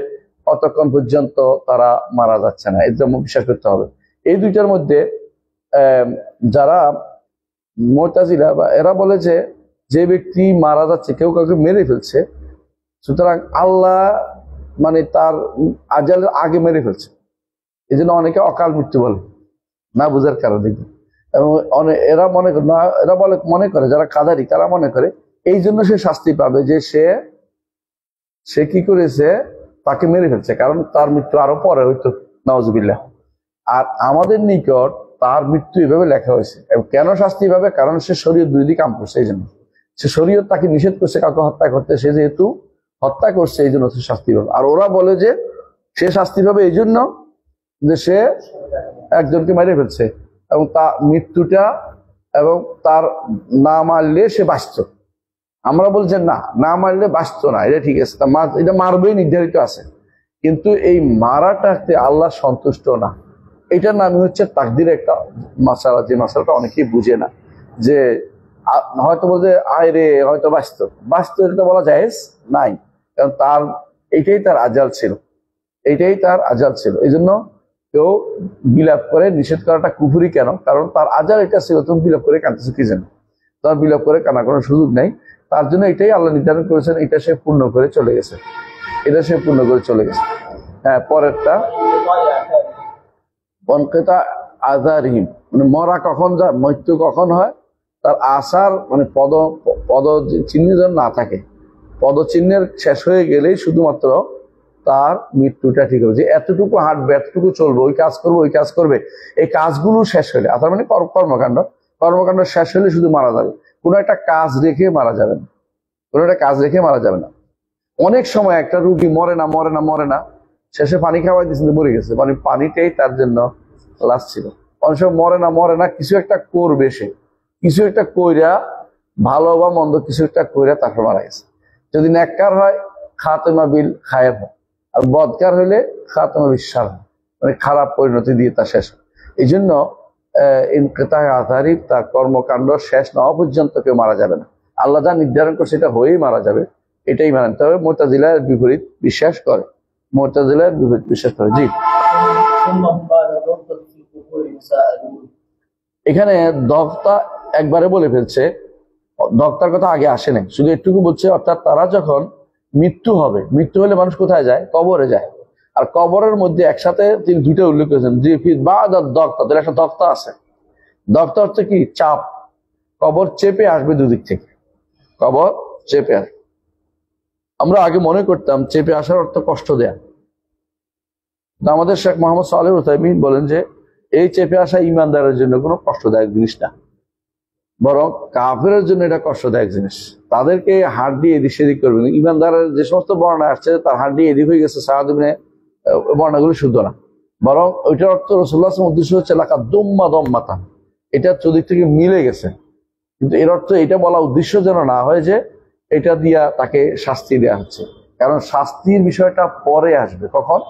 অতক্ষণ পর্যন্ত তারা মারা যাচ্ছে না, এর জন্য বিশ্বাস করতে হবে। এই দুইটার মধ্যে যারা মুতাজিলা বা এরা বলে যে ব্যক্তি মারা যাচ্ছে, কেউ কাউকে মেরে ফেলছে, সুতরাং আল্লাহ মানে তার আজালের আগে মেরে ফেলছে, এই জন্য অনেকে অকাল মৃত্যু বলে, না বুঝার কারণে। এবং এরা মনে করে যারা কাদারি, তারা মনে করে এই জন্য সে শাস্তি পাবে যে সে কি করেছে, তাকে মেরে ফেলছে, কারণ তার মৃত্যু আরো পরে হইতো, নাউজুবিল্লাহ। আর আমাদের নিকট তার মৃত্যু এভাবে লেখা হয়েছে। এবং কেন শাস্তি পাবে? কারণ সে শরীয়ত বিরোধী কাম করছে, এই জন্য। সে শরীয়ত তাকে নিষেধ করছে কাউকে হত্যা করতে, সে যেহেতু হত্যা করছে এই জন্য সে শাস্তি পাবে। আর ওরা বলে যে সে শাস্তি পাবে এই জন্য যে সে একজনকে মেরে ফেলছে এবং তার মৃত্যুটা এবং তার না মারলে সে বাঁচত। আমরা বলছি না, না মারলে বাঁচত না, এটা ঠিক আছে, এটা মারবেই নির্ধারিত আছে, কিন্তু এই মারাটাতে আল্লাহ সন্তুষ্ট না। এটার নামই হচ্ছে তাকদীরের একটা মাসালা, যে মাসালাটা অনেকেই বুঝে না। যে হয়তো বলছে আয় রে হয়তো বাঁচত, এটা বলা জায়েজ নাই, কারণ তার এইটাই তার আজাল ছিল, এইটাই তার আজাল ছিল। এই জন্য কেউ বিলাপ করে নিষেধ করাটা কুফরি কেন? কারণ তার আজাল এটা ছিল, তুমি বিলাপ করে কাঁদতেছো কি জানো? তার বিলাপ করে কানা কোনো সুযোগ নাই, তার জন্য এটাই আল্লাহ নির্ধারণ করেছেন, এটা সে পূর্ণ করে চলে গেছে, এটা সে পূর্ণ করে চলে গেছে। হ্যাঁ, পরেরটা বনকেতা আজারহীন, মানে মরা কখন যায়, মৃত্যু কখন হয়? তার আসার মানে পদ চিহ্ন যেন না থাকে, পদচিহ্নের শেষ হয়ে গেলেই শুধুমাত্র তার মৃত্যুটা ঠিক হবে। যে এতটুকু হাঁটবে, এতটুকু চলবে, ওই কাজ করবে, ওই কাজ করবে, এই কাজগুলো শেষ হলে, তার মানে কর্মকাণ্ড শেষ হলে শুধু মারা যাবে। কোনো একটা কাজ রেখে মারা যাবে না, কোনো একটা কাজ রেখে মারা যাবে না। অনেক সময় একটা রুগী মরে না, শেষে পানি খাওয়াই দিয়েছিল, মরে গেছে, মানে পানিটাই তার জন্য লাস্ট ছিল। অনেক সময় মরে না, কিছু একটা করবে, সে কিছু একটা কইরা, ভালো বা মন্দ কিছু একটা কইরা তারপর মারা গেছে। যদি নেককার হয় খাতেমা বিল খায়েব হয়, আর বদকার হইলে খাতেমা বিশ্বাস হয়, মানে খারাপ পরিণতি দিয়ে তা শেষ হয়। এই জন্য ইনকিতায়ে আযারি, তার কর্মকাণ্ড শেষ না হওয়া পর্যন্ত কেউ মারা যাবে না। আল্লাহ যা নির্ধারণ করছে এটা হয়েই মারা যাবে, এটাই মানতে হবে। মুতাজিলার বিপরীত বিশ্বাস করে, জি। এখানে দক্তা একবারে বলে ফেলছে, দক্তার কথা আগে আসে নাই, শুধু একটুকু বলছে, অর্থাৎ তারা যখন মৃত্যু হলে মানুষ কোথায় যায়? কবরে যায়। আর কবরের মধ্যে একসাথে তিনি দুইটা উল্লেখ করেছেন, যে দক্তা, তাদের একটা দক্তা আছে। দক্তা হচ্ছে কি? চাপ, কবর চেপে আসবে দুদিক থেকে, কবর চেপে আসবে। আমরা আগে মনে করতাম চেপে আসার অর্থ কষ্ট দেয়া। আমাদের শেখ মোহাম্মদ সালেহ উসাইমিন বলেন যে এই চেপে আসা ইমানদারের জন্য কোনো কষ্টদায়ক জিনিস না, বরং কাফেরের জন্য এটা কষ্টদায়ক জিনিস। তাদেরকে হাত দিয়ে এদিক সেদিক করবে না। ইমানদারের যে সমস্ত বর্ণনা আসছে তার হাত দিয়ে এদিক হয়ে গেছে, সাহাদিনে বর্ণাগুলো শুদ্ধ না, বরং ওইটার অর্থ রাসূলুল্লাহ উদ্দেশ্য হচ্ছে লাকা দম্মাতা, এটা চতুর্দিক থেকে মিলে গেছে। কিন্তু এর অর্থ এটা বলা উদ্দেশ্য যেন না হয় যে এটা দিয়া তাকে শাস্তি দেয়া হচ্ছে, কারণ শাস্তির বিষয়টা পরে আসবে। কখন?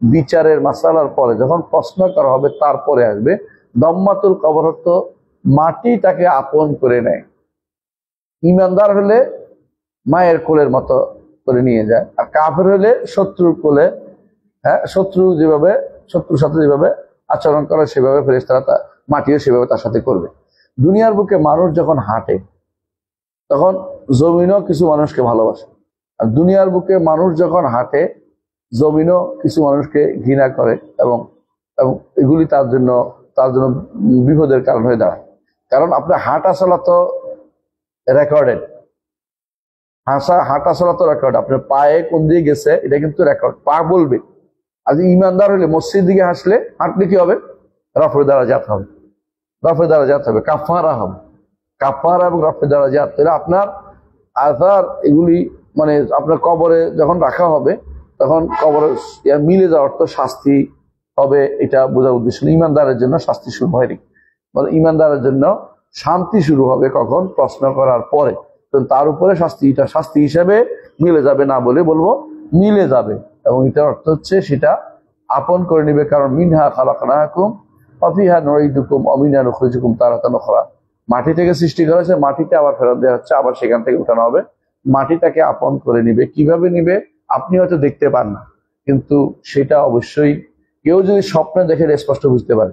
বিচারের মাসালার পরে, যখন প্রশ্ন করা হবে তারপরে আসবে। দম্মাতুল কবর অর্থ মাটি তাকে আপন করে নেয়। ইমানদার হলে মায়ের কোলের মতো করে নিয়ে যায়, আর কাফের হলে শত্রুর কোলে, হ্যাঁ, শত্রুর সাথে যেভাবে আচরণ করে সেভাবে ফেরেশতারা মাটিও সেভাবে তার সাথে করবে। দুনিয়ার বুকে মানুষ যখন হাঁটে তখন জমিনও কিছু মানুষকে ভালোবাসে, আর দুনিয়ার বুকে মানুষ যখন হাঁটে জমিনও কিছু মানুষকে ঘৃণা করে, এবং এগুলি তার জন্য বিপদের কারণ হয়ে দাঁড়ায়। কারণ আপনার হাঁটা চলা তো রেকর্ডেড, হাঁটা চলা তো রেকর্ড, আপনার পায়ে কোন দিয়ে গেছে এটা কিন্তু রেকর্ড, পা বলবে। আর ইমানদার হলে মসজিদ দিকে হাঁটলে কি হবে? রফে দারাজাত হবে, কাফারা হবে, কাফারা এবং রফে দারাজাত। তাহলে আপনার আযার এগুলি মানে আপনার কবরে যখন রাখা হবে তখন কবরে মিলে যাওয়ার তো শাস্তি হবে, এটা বোঝার উদ্দেশ্য। ইমানদারের জন্য শাস্তি শুরু হয়নি, ইমানদারের জন্য শান্তি শুরু হবে কখন? প্রশ্ন করার পরে। তার উপরে শাস্তি হিসেবে মিলে যাবে না বলে বলবো, মিলে যাবে। এবং এটার অর্থ হচ্ছে সেটা আপন করে নিবে, কারণ মিনহা খালাকনাকুম ওয়া ফিহা নুঈদুকুম ওয়া মিনহা নুখরিজুকুম তারাতান উখরা। মাটি থেকে সৃষ্টি করা হয়েছে, মাটিতে আবার ফেরত দেওয়া হচ্ছে, আবার সেখান থেকে উঠানো হবে। মাটিটাকে আপন করে নিবে। কিভাবে নিবে আপনি হয়তো দেখতে পান না, কিন্তু সেটা অবশ্যই কেউ যদি স্বপ্নে দেখে স্পষ্ট বুঝতে পারে।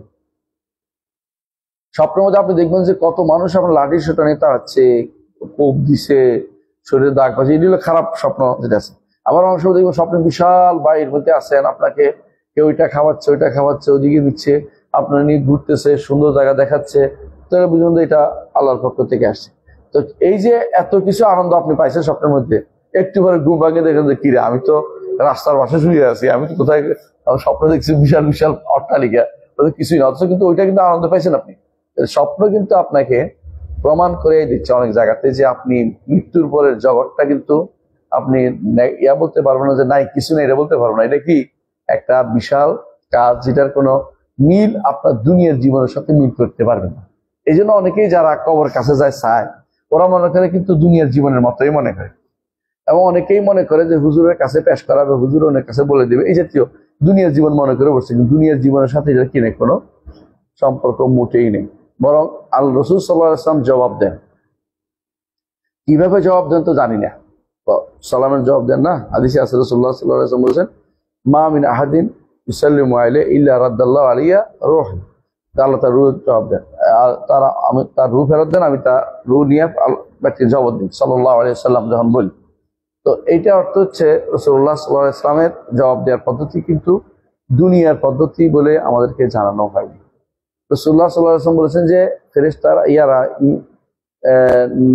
স্বপ্নের মধ্যে আপনি দেখবেন যে কত মানুষ আপনার লাঠির সোটা নিয়ে তাড়াচ্ছে, কোপ দিছে, শরীরে দাগ পাচ্ছে, এগুলো খারাপ স্বপ্ন যেটা আছে। আবার অনেক সময় দেখবেন স্বপ্নে বিশাল বাড়ির মধ্যে আছেন, আপনাকে কেউ ওইটা খাওয়াচ্ছে, ওইদিকে দিচ্ছে, আপনার নিয়ে ঘুরতেছে, সুন্দর জায়গা দেখাচ্ছে, তাহলে বুঝুন যে এটা আল্লাহর পক্ষ থেকে আসছে। তো এই যে এত কিছু আনন্দ আপনি পাইছেন স্বপ্নের মধ্যে, একটু পরে ঘুম ভাঙে দেখেন যে কিরে আমি তো রাস্তার পাশে শুয়ে আছি, আমি তো কোথায় স্বপ্ন দেখছি বিশাল বিশাল অট্টালিকা, কিছুই না, অথচ কিন্তু ওইটা কিন্তু আনন্দ পাইছেন আপনি। স্বপ্ন কিন্তু আপনাকে প্রমাণ করে দিচ্ছে অনেক জায়গাতে যে আপনি মৃত্যুর পরের জগৎটা কিন্তু আপনি বলতে পারবেন না যে নাই কিছু নেই, এটা বলতে পারবো না। এটা কি একটা বিশাল কাজ যেটার কোনো মিল আপনার দুনিয়ার জীবনের সাথে মিল করতে পারবেন না। এই জন্য অনেকেই যারা কবর কাছে যায় চায়, ওরা মনে করে কিন্তু দুনিয়ার জীবনের মতোই মনে করে। এবং অনেকেই মনে করে যে হুজুরের কাছে পেশ করাবে, হুজুর অনেক কাছে বলে দিবে, এই জাতীয় দুনিয়ার জীবন মনে করে বসছে। কিন্তু দুনিয়ার জীবনের সাথে এটা কিনে কোনো সম্পর্ক মোটেই নেই। বরং আল্লাহ রাসূল সাল্লাল্লাহু আলাইহি ওয়াসাল্লাম জবাব দেন। কিভাবে জবাব দেন তো জানি না, সালামের জবাব দেন না। হাদিসে আছে রাসূলুল্লাহ সাল্লাল্লাহু আলাইহি ওয়াসাল্লাম বলেছেন, মা মিন আহাদিন ইউসাল্লিমু আলাইহি ইল্লা রাদ্দাল্লাহু আলাইহি রূহ। আল্লাহ তার রূহ জবাব দেন, আমি তার রূহ ফেরত দেন, আমি তার রূহ নিয়ে ব্যক্তিকে জবাব দিই সাল্লাল্লাহু আলাইহি ওয়াসাল্লাম যখন বলি। তো এইটা অর্থ হচ্ছে রাসূলুল্লাহ সাল্লাল্লাহু আলাইহি ওয়াসাল্লামের জবাব দেওয়ার পদ্ধতি কিন্তু দুনিয়ার পদ্ধতি বলে আমাদেরকে জানানো হয়নি। রাসূলুল্লাহ সাল্লাল্লাহু আলাইহি ওয়াসাল্লাম বলেছেন যে ফেরেশতারা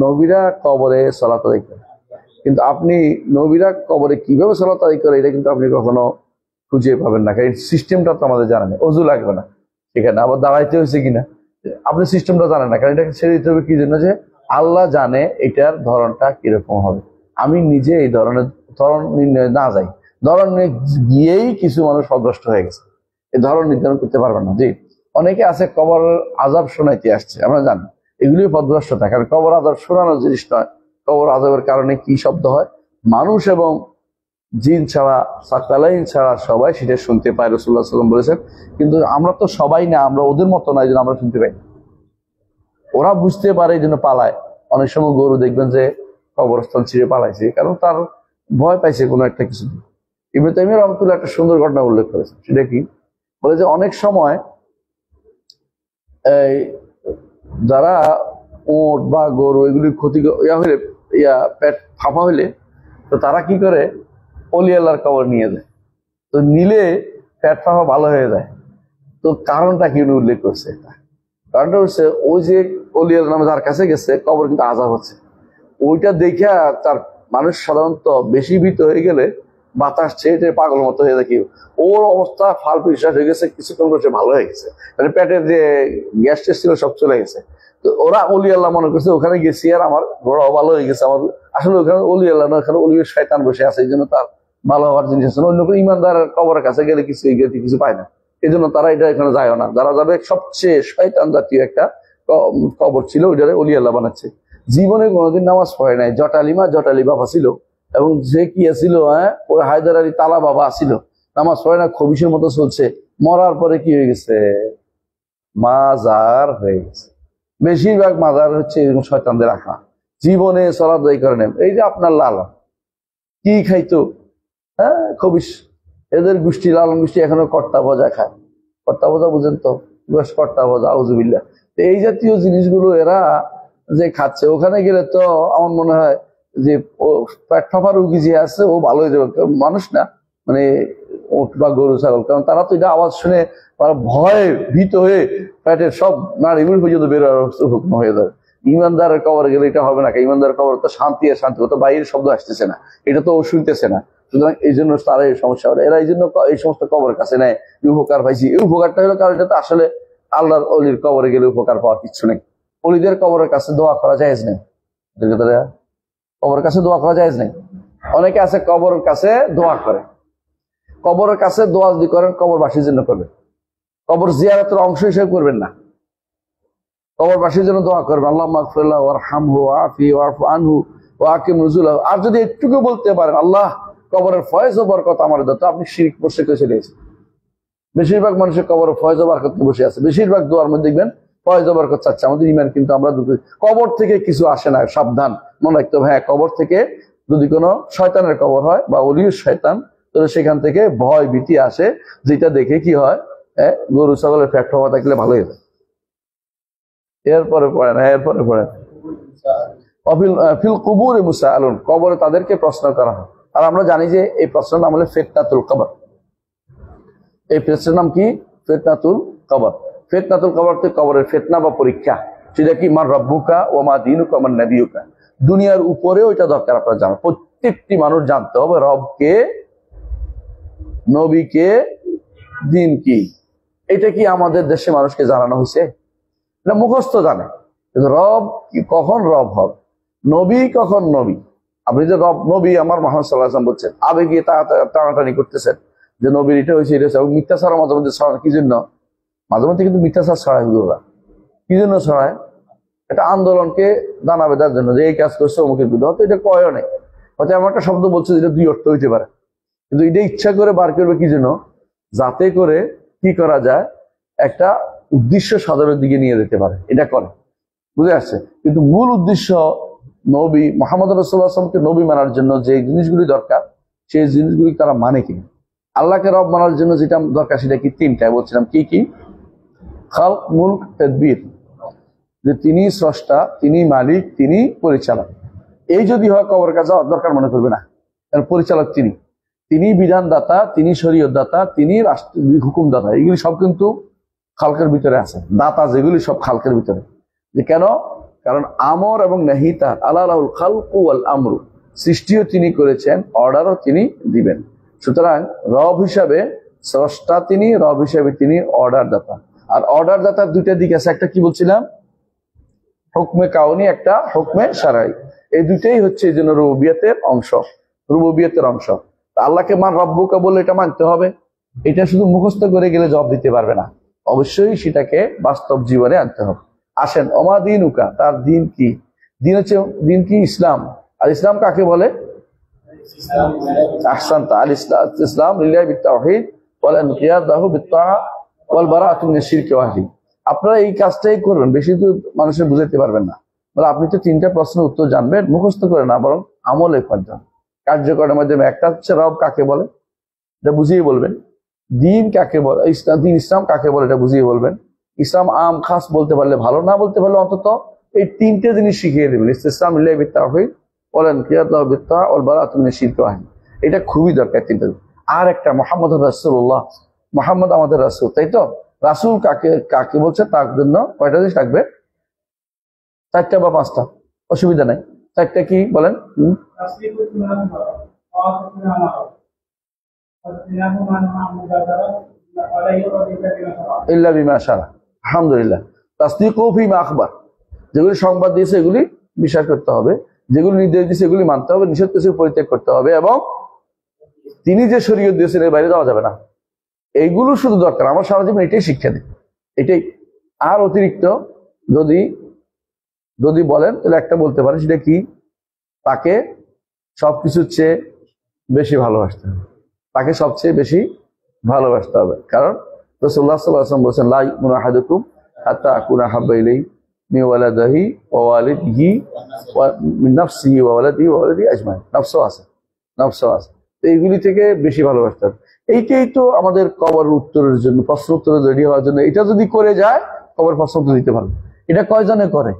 নবীরা কবরে সালাত আদায় করে, কিন্তু আপনি নবীরা কবরে কিভাবে সালাত আদায় করে এটা কিন্তু আপনি কখনো খুঁজে পাবেন না, কারণ সিস্টেমটা তো আমাদের জানা নেই। অজু লাগবে না সেখানে, আবার দাঁড়াইতে হয়েছে কিনা আপনি সিস্টেমটা জানেন না, কারণ এটাকে ছেড়ে দিতে হবে কি জন্য, যে আল্লাহ জানে এটার ধরনটা কিরকম হবে। আমি নিজে এই ধরনের ধরন নির্ণয় না যাই, ধরন গিয়েই কিছু মানুষ অগ্রস্ত হয়ে গেছে, এই ধরন নির্ধারণ করতে পারবেন না। জি, অনেকে আছে কবর আযাব শোনাইতে আসছে, আমরা জানি এগুলি পদভ্রষ্টতা, কারণ কবর আযাব শোনানোর জিনিস নয়। কবর আযাবের কারণে কি শব্দ হয়, মানুষ এবং জিন ছাড়া, সাকালাইন ছাড়া সবাই সেটা শুনতে পায়, রাসূলুল্লাহ সাল্লাল্লাহু আলাইহি ওয়াসাল্লাম বলেছেন। কিন্তু আমরা তো সবাই না, আমরা ওদের মতো না, এই জন্য আমরা শুনতে পাই। ওরা বুঝতে পারে এই জন্য পালায়। অনেক সময় গরু দেখবেন যে কবরস্থান ছিঁড়ে পালাইছে, কারণ তার ভয় পাইছে কোনো একটা কিছু। ইবনে তাইমিয়া রাহমাতুল্লাহ একটা সুন্দর ঘটনা উল্লেখ করেছেন, সেটা কি বলে যে অনেক সময় এই যারা ওট বা গরু এগুলি ক্ষতি হইলে, পেট ফাঁপা হইলে, তো তারা কি করে অলি আল্লাহর কবর নিয়ে যায়। তো নিলে পেট ফাঁপা ভালো হয়ে যায়। তো কারণটা কি উল্লেখ করছে, কারণটা হচ্ছে ওই যে অলি আল্লাহ নামে যার কাছে গেছে কবর কিন্তু আযাব হচ্ছে, ওইটা দেখে তার মানুষ সাধারণত বেশি ভীত হয়ে গেলে বাতাস ছেড়ে পাগল মতো হয়ে যায়। ওর অবস্থা ফাল বিশ্বাস হয়ে গেছে, কিছুক্ষণ করে ভালো হয়ে গেছে, মানে পেটের যে গ্যাস টেস ছিল সব চলে গেছে। তো ওরা অলি আল্লাহ মনে করছে ওখানে গেছি আর আমার ঘোড়াও ভালো হয়ে গেছে। আমার আসলে ওখানে অলি আল্লাহ না, ওখানে অলি শয়তান বসে আছে, এই জন্য তার ভালো হওয়ার জিনিস আছে। অন্য কোনো ইমানদার কবরের কাছে গেলে কিছু পায় না, এই জন্য তারা এটা এখানে যায় না। যারা যাবে সবচেয়ে শয়তান জাতীয় একটা কবর ছিল, ওইটারে অলি আল্লাহ বানাচ্ছে। জীবনে কোনোদিন নামাজ পড়ে নাই, জটালি বাবা ছিল, এবং যে কি ছিল, ওই হায়দার আলী তালা বাবা ছিল, নামাজ পড়ে না, খবিসের মতো চলছে। মরার পরে কি হয়ে গেছে, মাজার হয়ে গেছে। বেশিরভাগ মাজার হচ্ছে এরকম শয়তানদের রাখা, জীবনে সালাত আদায় করে নেন। এই যে আপনার লালন কি খাইতো, খবিস, এদের গোষ্ঠী লালন গোষ্ঠী এখনো কর্তা ভজা খায়। কর্তা ভজা বুঝেন তো, কর্তা ভজা, আউযুবিল্লাহ। এই জাতীয় জিনিসগুলো এরা যে খাচ্ছে, ওখানে গেলে তো আমার মনে হয় যে পেট ফাঁপা রুগী যে আছে ও ভালো হয়ে যাবে। মানুষ না, মানে ওট বা গরু ছাগল, কারণ তারা তো এটা আওয়াজ শুনে তারা ভয়ে ভীত হয়ে পেটের সব নাড়িগুড়ি পর্যন্ত বের হুকম হয়ে যাবে। ইমানদারের কবর গেলে এটা হবে না, ইমানদারের কবর তো শান্তি আর শান্তি, ও তো বাইরের শব্দ আসতেছে না, এটা তো ও শুনতেছে না। সুতরাং এই জন্য তারা এই সমস্যা হবে। এরা এই জন্য এই সমস্ত কবরের কাছে নেয়, উপকার পাইছি। এই উপকারটা হলো কারণ এটা তো আসলে আল্লাহর অলির কবরে গেলে উপকার পাওয়ার কিছু নেই। অলিদের কবরের কাছে দোয়া করা জায়েজ নেই, কবরের কাছে দোয়া করা জায়েজ নেই। অনেকে আছে কবরের কাছে দোয়া করে, কবরের কাছে দোয়া যদি করেন কবরবাসীর জন্য করবেন, কবর জিয়ারতের অংশ হিসেবে করবেন না। কবরবাসীর জন্য দোয়া করবেন, আল্লাহুম্মা আগফিরলাহু ওয়ারহামহু ওয়াআফি ওয়াফু আনহু ওয়া আকিম নুজুলাহু। আর যদি একটুকু বলতে পারেন আল্লাহ কবরের ফয়েজ ও বরকত আমার দাও, তো আপনি শিরক মুশরিক চলে গেছেন। বেশিরভাগ মানুষের কবরের ফয়েজ ও বরকত বসে আছে, বেশিরভাগ দোয়ার মধ্যে দেখবেন ফয়েজ ও বরকত চাচ্ছে। আমাদের ইমান কিন্তু আমরা কবর থেকে কিছু আসে না, সাবধান, মনে রাখতে হবে। হ্যাঁ, কবর থেকে যদি কোনো শয়তানের কবর হয় বা অলির শয়তান, তাহলে সেখান থেকে ভয় ভীতি আসে, যেটা দেখে কি হয়, গরু ছাগলের ফ্যাট হওয়া থাকলে ভালোই হয়। এরপরে পড়েন ফিল কুবুরে মুসাআলুন, কবরে তাদেরকে প্রশ্ন করা হয়। আর আমরা জানি যে এই প্রশ্নের নাম হলো ফিতনাতুল কবর। এই প্রশ্নের নাম কি? ফিতনাতুল কবর। ফিতনাতুল কবর তো কবরের ফিতনা বা পরীক্ষা, সেটা কি মান রব্বুকা ওয়া মা দীনুকা ওয়া মান নাবিয়ুকা। দুনিয়ার উপরেও এটা দরকার আপনারা জানেন, প্রত্যেকটি মানুষ জানতে হবে রবকে, নবীকে, দিন কি। এটা কি আমাদের দেশে মানুষকে জানানো হয়েছে? এটা মুখস্থ জানে, কিন্তু রব কি কখন রব হবে, নবী কখন নবী। আপনি যে রব নবী আমার মোহাম্মদ সাল্লাল্লাহু আলাইহি ওয়াসাল্লাম বলছেন, আবেগে টানাটানি করতেছেন যে নবীর এটা হয়েছে এটা হয়েছে, এবং মিথ্যাচার মাঝে মধ্যে ছড়ায়। কি জন্য? মাঝে মধ্যে কিন্তু মিথ্যাচার ছড়ায় হুজুররা। কি জন্য ছড়ায়? এটা আন্দোলনকে দানা বেঁধার জন্য, যে এই কাজ করছে অমুকের বিরুদ্ধে। হয়তো এটা কয়ও নেই, হয়তো এমন একটা শব্দ বলছে যেটা দুই অর্থ হইতে পারে, কিন্তু এটা ইচ্ছা করে বার করবে কি জন্য? যাতে করে কি করা যায়, একটা উদ্দেশ্য সাধনের দিকে নিয়ে যেতে পারে, এটা করে। বুঝে আসছে? কিন্তু মূল উদ্দেশ্য নবী মুহাম্মদ রাসূলুল্লাহ সাল্লাল্লাহু আলাইহি ওয়াসাল্লামকে নবী মানার জন্য যে জিনিসগুলি দরকার, সেই জিনিসগুলি তারা মানে কিনা। আল্লাহকে রব মানার জন্য যেটা দরকার সেটা কি? তিনটায় বলছিলাম। কি কি? খালক, মুলক, তাদবীর। যে তিনি স্রষ্টা, তিনি মালিক, তিনি পরিচালক। এই যদি হয় কবরের কাছে যাওয়ার দরকার মনে করবে না, কারণ পরিচালক তিনি, তিনি বিধানদাতা, তিনি শরীয়তদাতা, তিনি রাষ্ট্র হুকুমদাতা। এগুলি সব কিন্তু খালকের ভিতরে আছে। দাতা যেগুলি সব খালকের ভিতরে। যে কেন? কারণ আমর এবং নাহিতা আলাহুল খালকু ওয়াল আমরু, সৃষ্টিও তিনি করেছেন, অর্ডারও তিনি দিবেন। সুতরাং রব হিসাবে স্রষ্টা তিনি, রব হিসাবে তিনি অর্ডার দাতা। আর অর্ডার দাতার দুইটা দিক আছে, একটা কি বলছিলাম? হুকমে কাউনি, একটা হুকমে শারঈ। এই দুইটাই হচ্ছে এই জন্য রুবুবিয়তের অংশ, রুবুবিয়তের অংশ। আল্লাহকে মান রব্বুকা বলে এটা মানতে হবে। এটা শুধু মুখস্থ করে গেলে জবাব দিতে পারবে না, অবশ্যই সেটাকে বাস্তব জীবনে আনতে হবে। আসেন, ওমা দীনুকা, তার দিন কি? দিন হচ্ছে, দিন কি? ইসলাম। আর ইসলাম কাকে বলে? আহসানতা, আল ইসলাম লিল্লাহি বিত্তাওহীদ ওয়াল ইনকিয়াদ লাহু বিত্তাআ ওয়াল বারাআতু মিনাশ শিরকি ওয়া আহলিহি। আপনারা এই কাজটাই করবেন, বেশি তো মানুষের বুঝাইতে পারবেন না। বলে আপনি তো তিনটা প্রশ্নের উত্তর জানবেন, মুখস্থ করে না, বরং আমলে করবেন, কার্যকরের মাধ্যমে। একটা হচ্ছে রব কাকে বলে, এটা বুঝিয়ে বলবেন। দিন কাকে বলে, ইসলাম, দিন ইসলাম কাকে বলে, এটা বুঝিয়ে বলবেন। ইসলাম আম খাস বলতে পারলে ভালো, না বলতে পারলে অন্তত এই তিনটে জিনিস শিখিয়ে দেবেন। ইসলাম লিল্লাহি বিত্তাওহীদ ওয়াল ইনকিয়াদ লাহু বিত্তাআ ওয়াল বারাআতু মিনাশ শিরকি ওয়া আহলিহি। এটা খুবই দরকার তিনটা। আর একটা মুহাম্মদুর রাসূলুল্লাহ, মুহাম্মদ আমাদের রাসূল, তাই তো? রাসূল কাকে কাকে বলছে তার জন্য কয়টা জিনিস লাগবে? চারটা বা পাঁচটা, অসুবিধা নাই। চারটা কি বলেন? ইল্লা বিমা শারা। আলহামদুলিল্লাহ। তাসদীকু ফিমা আখবার, যেগুলি সংবাদ দিয়েছে এগুলি বিশ্বাস করতে হবে, যেগুলি নির্দেশ দিয়েছে এগুলি মানতে হবে, নিষেধ করেছে পরিত্যাগ করতে হবে, এবং তিনি যে শরীয়ত দিয়েছেন এর বাইরে যাওয়া যাবে না। এইগুলো শুধু দরকার, আমার সারা জীবন এটাই শিক্ষা দেয়, এটাই। আর অতিরিক্ত যদি যদি বলেন তাহলে একটা বলতে পারেন, সেটা কি? তাকে সবকিছুর চেয়ে বেশি ভালোবাসতে হবে, তাকে সবচেয়ে বেশি ভালোবাসতে হবে। কারণ রাসূলুল্লাহ সাল্লাল্লাহু আলাইহি ওয়াসাল্লাম বলেছেন, লা ইউমিনু আহাদুকুম হাত্তা আকুনা হাব্বা ইলাইহি মিন ওয়ালাদিহি ওয়া ওয়ালিদিহি ওয়া মিন নাফসিহি ওয়া ওয়ালাদিহি আজমাইন। নফসও আছে, নফসও আছে। তো এইগুলি থেকে বেশি ভালোবাসতে হবে। এইটাই তো আমাদের কবর উত্তরের জন্য, প্রশ্ন উত্তরে রেডি হওয়ার জন্য। এটা যদি করে যায় কবর প্রশ্ন উত্তর দিতে পারবে। এটা কয়জনে করে?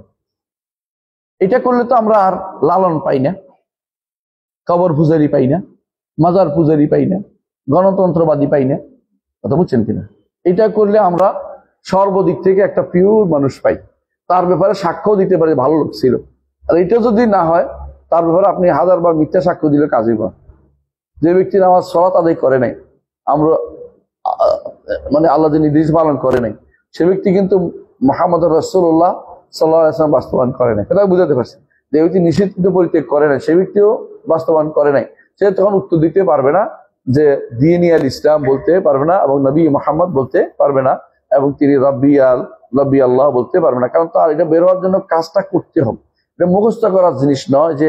এটা করলে তো আমরা আর লালন পাই না, কবর পূজারি পাই না, মাজার পূজারি পাই না, গণতন্ত্রবাদী পাই না। কথা বুঝছেন কিনা? এটা করলে আমরা সর্বদিক থেকে একটা পিওর মানুষ পাই, তার ব্যাপারে সাক্ষ্য দিতে পারি ভালো লোক ছিল। আর এটা যদি না হয়, তার ব্যাপারে আপনি হাজারবার মিথ্যা সাক্ষ্য দিলে কাজই পান। যে ব্যক্তি নামাজ সালাত আদায় করে নাই, আমরা মানে আল্লাহ যে নির্দেশ পালন করে নাই, সে ব্যক্তি কিন্তু মুহাম্মদ রাসূলুল্লাহ সাল্লাল্লাহু আলাইহি ওয়াসাল্লাম বাস্তবায়ন করে নাই। এটা বুঝাতে পারছি। যে ব্যক্তি নিষিদ্ধ পরিত্যাগ করে নাই, সে ব্যক্তিও বাস্তবায়ন করে নাই। সে তখন উত্তর দিতে পারবে না, যে দ্বীন আল ইসলাম বলতে পারবে না, এবং নবী মুহাম্মদ বলতে পারবে না, এবং তিনি রব্বি আল্লাহ বলতে পারবে না। কারণ তার এটা বের হওয়ার জন্য কাজটা করতে হবে। এটা মুখস্থ করার জিনিস নয় যে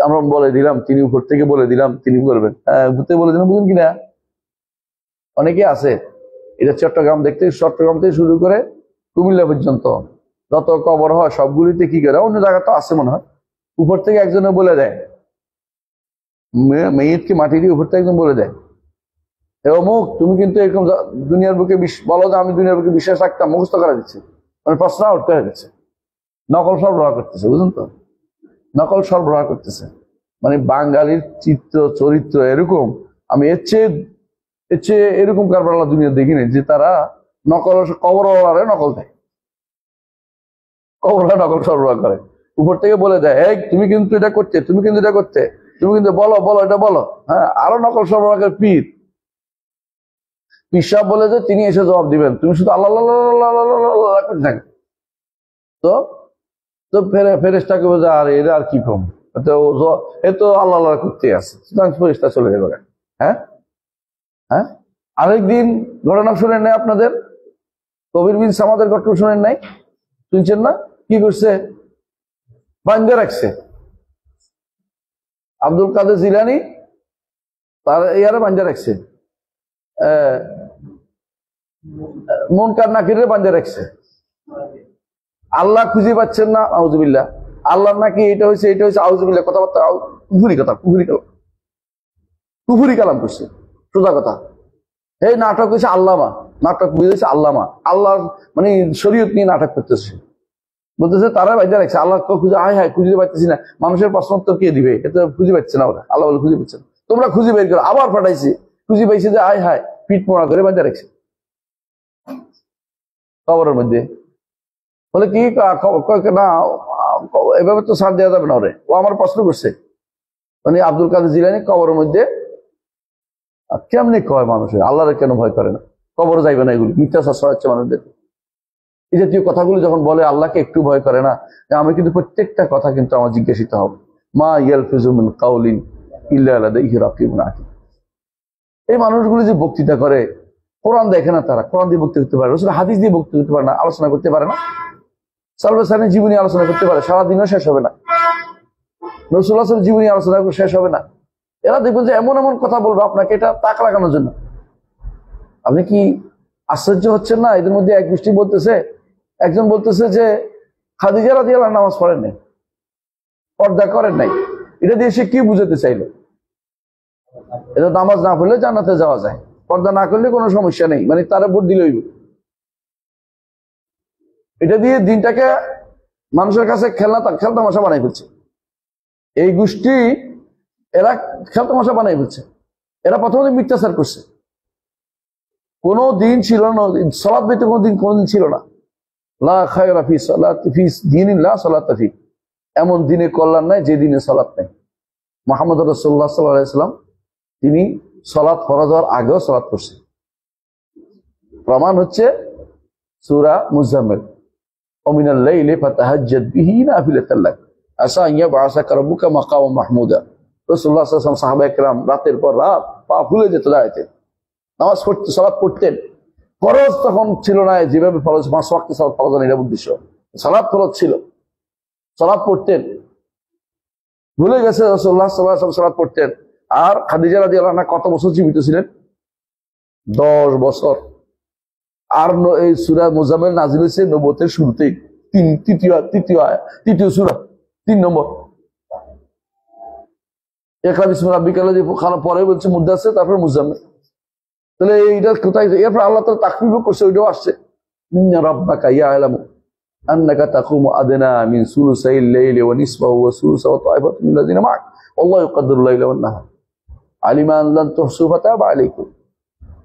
আমরা বলে দিলাম, তিনি উপর থেকে বলে দিলাম, তিনি করবেন। উপর থেকে বলে দিলাম, বুঝুন কিনা? অনেকে আছে, এটা চট্টগ্রাম থেকে শুরু করে কুমিল্লা পর্যন্ত যত কবর হয় সবগুলিতে কি করে, অন্য জায়গা তো আছে মনে হয়, উপর থেকে একজনে বলে দেয়, মেয়েটকে মাটি দিয়ে উপর থেকে একজন বলে দেয়, অমুক তুমি কিন্তু এরকম দুনিয়ার বুকে বলো যে আমি দুনিয়ার বুকে বিশ্বাস রাখতাম, মুখস্থ করা দিচ্ছে। মানে প্রশ্ন উঠতে হয়ে গেছে, নকল সরবরাহ করতেছে, বুঝুন তো? নকল সরবরাহ করতেছে। মানে বাঙালির চরিত্র এরকম, আমি এর চেয়ে এরকম কারবার দুনিয়া দেখিনি, যে তারা নকল কবরওয়ালারে নকল দেয়, কবরওয়ালা নকল সরবরাহ করে, উপর থেকে বলে দেয়, এই তুমি কিন্তু এটা করতে, তুমি কিন্তু এটা করতে, তুমি কিন্তু বলো এটা বলো। হ্যাঁ, আরো নকল সরবরাহ করে পীর। পিসাব বলে যে তিনি এসে জবাব দিবেন, তুমি শুধু আল্লাহ আল্লাহ আল্লাহ আল্লাহ আল্লাহ করতে থাকো। তো তো ফেরেশতাকে বোঝা আর এরা আর কি কম, এ তো আল্লাহ আল্লাহ করতে আছে, সুতরাং ফেরেশতা চলে যাবে। হ্যাঁ হ্যাঁ, আরেকদিন ঘটনা শুনেন নাই আপনাদের, কবির বিন সামাদের ঘটনা শুনেন নাই, শুনছেন না? কি করছে? বান্ধে রাখছে আব্দুল কাদের জিলানী, তার ইয়ারে বান্ধে রাখছে, মুনকার নাকিরে বান্ধে রাখছে। আল্লাহ খুঁজে পাচ্ছেন না, আউযুবিল্লাহ, আল্লাহ নাকি এটা হয়েছে এটা হয়েছে, আউযুবিল্লাহ, কথাবার্তা কুফরি কথা, কুফরি কালাম করছে, সোজা কথা। এই নাটক হয়েছে আল্লামা, নাটক বুঝেছে আল্লামা, আল্লাহ মানে শরীয়ত নিয়ে নাটক করতেছে, বলতেছে তারা বাইরে রাখছে, আল্লাহ খুঁজে হায় হায় খুঁজে পাচ্ছি না, মানুষের প্রশ্নোত্তর কে দিবে, এটা খুঁজে পাচ্ছে না ওরা, আল্লাহ বলে খুঁজে পাচ্ছে না, তোমরা খুঁজে বের করো, আবার পাঠাইছি, খুঁজে পাইছে যে হায় হায় পিঠ মোড়া করে বাইরে রাখছে কবরের মধ্যে। বলে কি না, এভাবে তো ছাড় দেওয়া যাবে না ওরে, ও আমার প্রশ্ন করছে, মানে আব্দুল কাদের জিলানী কবরের মধ্যে কেমনি কয় মানুষের আল্লাহরে কেন ভয় করে না, কবর যাইবে না, এগুলি মিথ্যাচার ছড়াচ্ছে মানুষদের। এই জাতীয় কথাগুলো যখন বলে আল্লাহকে একটু ভয় করে না, আমি কিন্তু প্রত্যেকটা কথা কিন্তু আমার জিজ্ঞাসিত হবে, মা ইয়ালফিজু মিন কাউলিন ইল্লা লাদাইহি রাকিবুন আতীদ। এই মানুষগুলো যে বক্তৃতা করে, কোরআন দেখে না, তারা কোরআন দিয়ে বক্তৃতা করতে পারে, রাসূল হাদিস দিয়ে বক্তৃতা করতে পারে না, আলোচনা করতে পারে না, সাল্লাল্লাহু আলাইহি ওয়াসাল্লামের জীবনী আলোচনা করতে পারে, সারাদিনও শেষ হবে না, রাসূলুল্লাহ সাল্লাল্লাহু আলাইহি ওয়াসাল্লামের জীবনী আলোচনা করে শেষ হবে না। এরা দেখবেন যে এমন এমন কথা বলবে আপনাকে এটা তাক লাগানোর জন্য। আপনি কি আশ্চর্য হচ্ছেন না? এদের মধ্যে এক গোষ্ঠী বলতেছে, একজন বলতেছে যে খাদিজা রাদিয়াল্লাহু আনহা নামাজ পড়েন নাই, পর্দা করেন নাই, এটা দিয়ে সে কি বুঝাতে চাইলো? এটা নামাজ না পড়লে জান্নাতে যাওয়া যায়, পর্দা না করলে কোনো সমস্যা নেই, মানে তারা ভোট দিলে হইব। এটা দিয়ে দিনটাকে মানুষের কাছে খেলতামাশা বানাই ফেলছে। এই গোষ্ঠী এরা খেলতামাশা বানাই ফেলছে। এরা প্রথমে মিথ্যাচার করছে, কোনো দিন ছিল না, সালাত বেতে কোনোদিন ছিল না, লা খায়রা ফি সালাতি ফি দীনিন লা সালাতা ফি, এমন দিনে কল্যাণ নাই যে দিনে সালাত নাই। মুহাম্মদ রাসূলুল্লাহ সাল্লাল্লাহু আলাইহি ওয়াসাল্লাম তিনি সালাত ফরজ হওয়ার আগেও সালাত করছেন। প্রমাণ হচ্ছে সূরা মুজাম্মিল, ওমিনাল লাইলি ফাতাহাজ্জাদ বিহি নাফিলাতাল লাক আসা আন ইয়াবআসাকা রাব্বুকা মাকামান মাহমুদা। রাসূলুল্লাহ সাল্লাল্লাহু আলাইহি ওয়াসাল্লাম সাহাবায়ে কেরাম রাতের পর রাত পা ফুলে যেত দাঁড়াইতেন, নামাজ পড়তে, সালাত পড়তেন। ফরজ তখন ছিল না, যেভাবে ফরজ 5 ওয়াক্ত সালাত ফরজ না, এটা উদ্দেশ্য, সালাত ফরজ ছিল, সালাত পড়তেন। ভুলে গেছে রাসূলুল্লাহ সাল্লাল্লাহু আলাইহি ওয়াসাল্লাম সালাত পড়তেন। আর খাদিজা রাদিয়াল্লাহু আনহা কত বছর জীবিত ছিলেন? 10 বছর। আর এই সূরা মুজাম্মিল নাযিল হয়েছে নবুয়তের শুরুতেই, তৃতীয় সূরা 3 নম্বর। ইকরা বিসমি রাব্বিকাল লাযী খালাক পরে বলছে মুদাসসির, তারপর মুজাম্মিল। তাহলে এইটা কোথায়? এরপর আল্লাহ তাআলা তাকফীরও করছে, ওইটাও আসছে, ইন্না রাব্বাকা ইয়ালামু আন্নাকা তাকুমু আদনা মিন সুলুসাইল লাইলি ওয়া নিসফাহু ওয়া সুলুসাহু ওয়া তা'iফাতুন মিনাল লাযিনা মা'ak আল্লাহু ইয়াকদিরুল লাইলা ওয়ান নাহার আলিমা আন লান তুহসু ফাতাবা আলাইকুম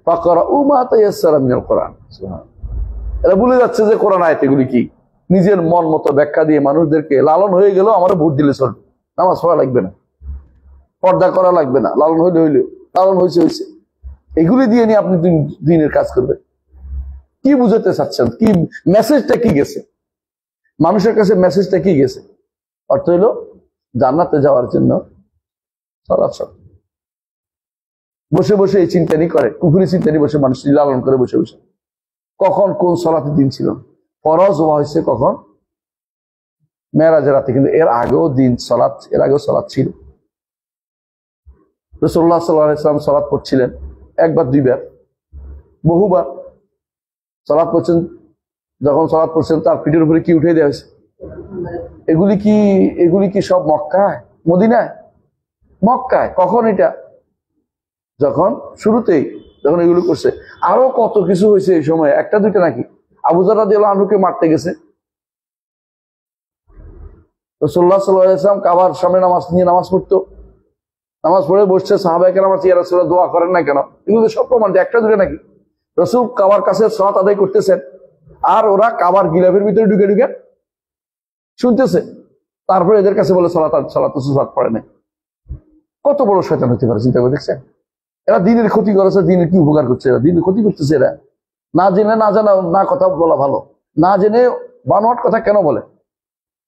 ফাকরাউ মা তায়াসসারা মিনাল কুরআন। সুবহানাল্লাহ। এরা ভুলে যাচ্ছে যে কোরআন আয়াত এগুলি কি, নিজের মন মতো ব্যাখ্যা দিয়ে মানুষদেরকে লালন হয়ে গেল, আমার ভোট দিলে চলবে, নামাজ পড়া লাগবে না, পর্দা করা লাগবে না, লালন হইলে হইলে, লালন হয়েছে হয়েছে, এগুলি দিয়ে নিয়ে আপনি দিনের কাজ করবেন। কি বুঝাতে চাচ্ছেন? কি মেসেজটা কি গেছে মানুষের কাছে? মেসেজটা কি গেছে? অর্থ হইলো জান্নাতে যাওয়ার জন্য সালাত। বসে বসে এই চিন্তানি করে, কুফরি চিন্তানি বসে মানুষ লালন করে বসে বসে। কখন কোন সালাতের দিন ছিল? ফরজ হওয়া হয়েছে কখন? মেরাজের রাতে, কিন্তু এর আগেও দিন সালাত, এর আগেও সালাত ছিল। রাসূলুল্লাহ সাল্লাল্লাহু আলাইহি ওয়াসাল্লাম সালাত পড়ছিলেন, একবার দুইবার, বহুবার সালাত পড়ছেন। যখন সালাত পড়ছেন তার পিঠের উপরে কি উঠে দেওয়া হয়েছে? এগুলি কি সব মক্কায়, মদিনায়? মক্কায়। কখন এটা? যখন শুরুতেই, যখন এগুলো করছে। আরো কত কিছু হয়েছে এই সময়, একটা দুইটা নাকি? আবু যর রাদিয়াল্লাহু আনহুকে মারতে গেছে, রাসূলুল্লাহ সাল্লাল্লাহু আলাইহি ওয়াসাল্লাম কাবার সামনে নামাজ পড়তো, নামাজ পড়ে বসছে, সাহাবায়ে কেরাম ইয়া রাসূলুল্লাহ দোয়া করেন না কেন? এগুলো সব প্রমাণ, একটা দুইটা নাকি? রাসূল কাবার কাছে সালাত আদায় করতেছেন, আর ওরা কাবার গিলাফের ভিতরে ঢুকে ঢুকে শুনতেছে, তারপরে এদের কাছে বলে সালাত পড়ে না। কত বড় শয়তান হতে পারে, চিন্তা করে দেখছেন? এরা দিনের ক্ষতি করেছে, দিনের কি উপকার করছে? এরা দিনের ক্ষতি করতেছে। এরা না জেনে, না জানা, না কথা বলা ভালো, না জেনে বানোয়াট কথা কেন বলে?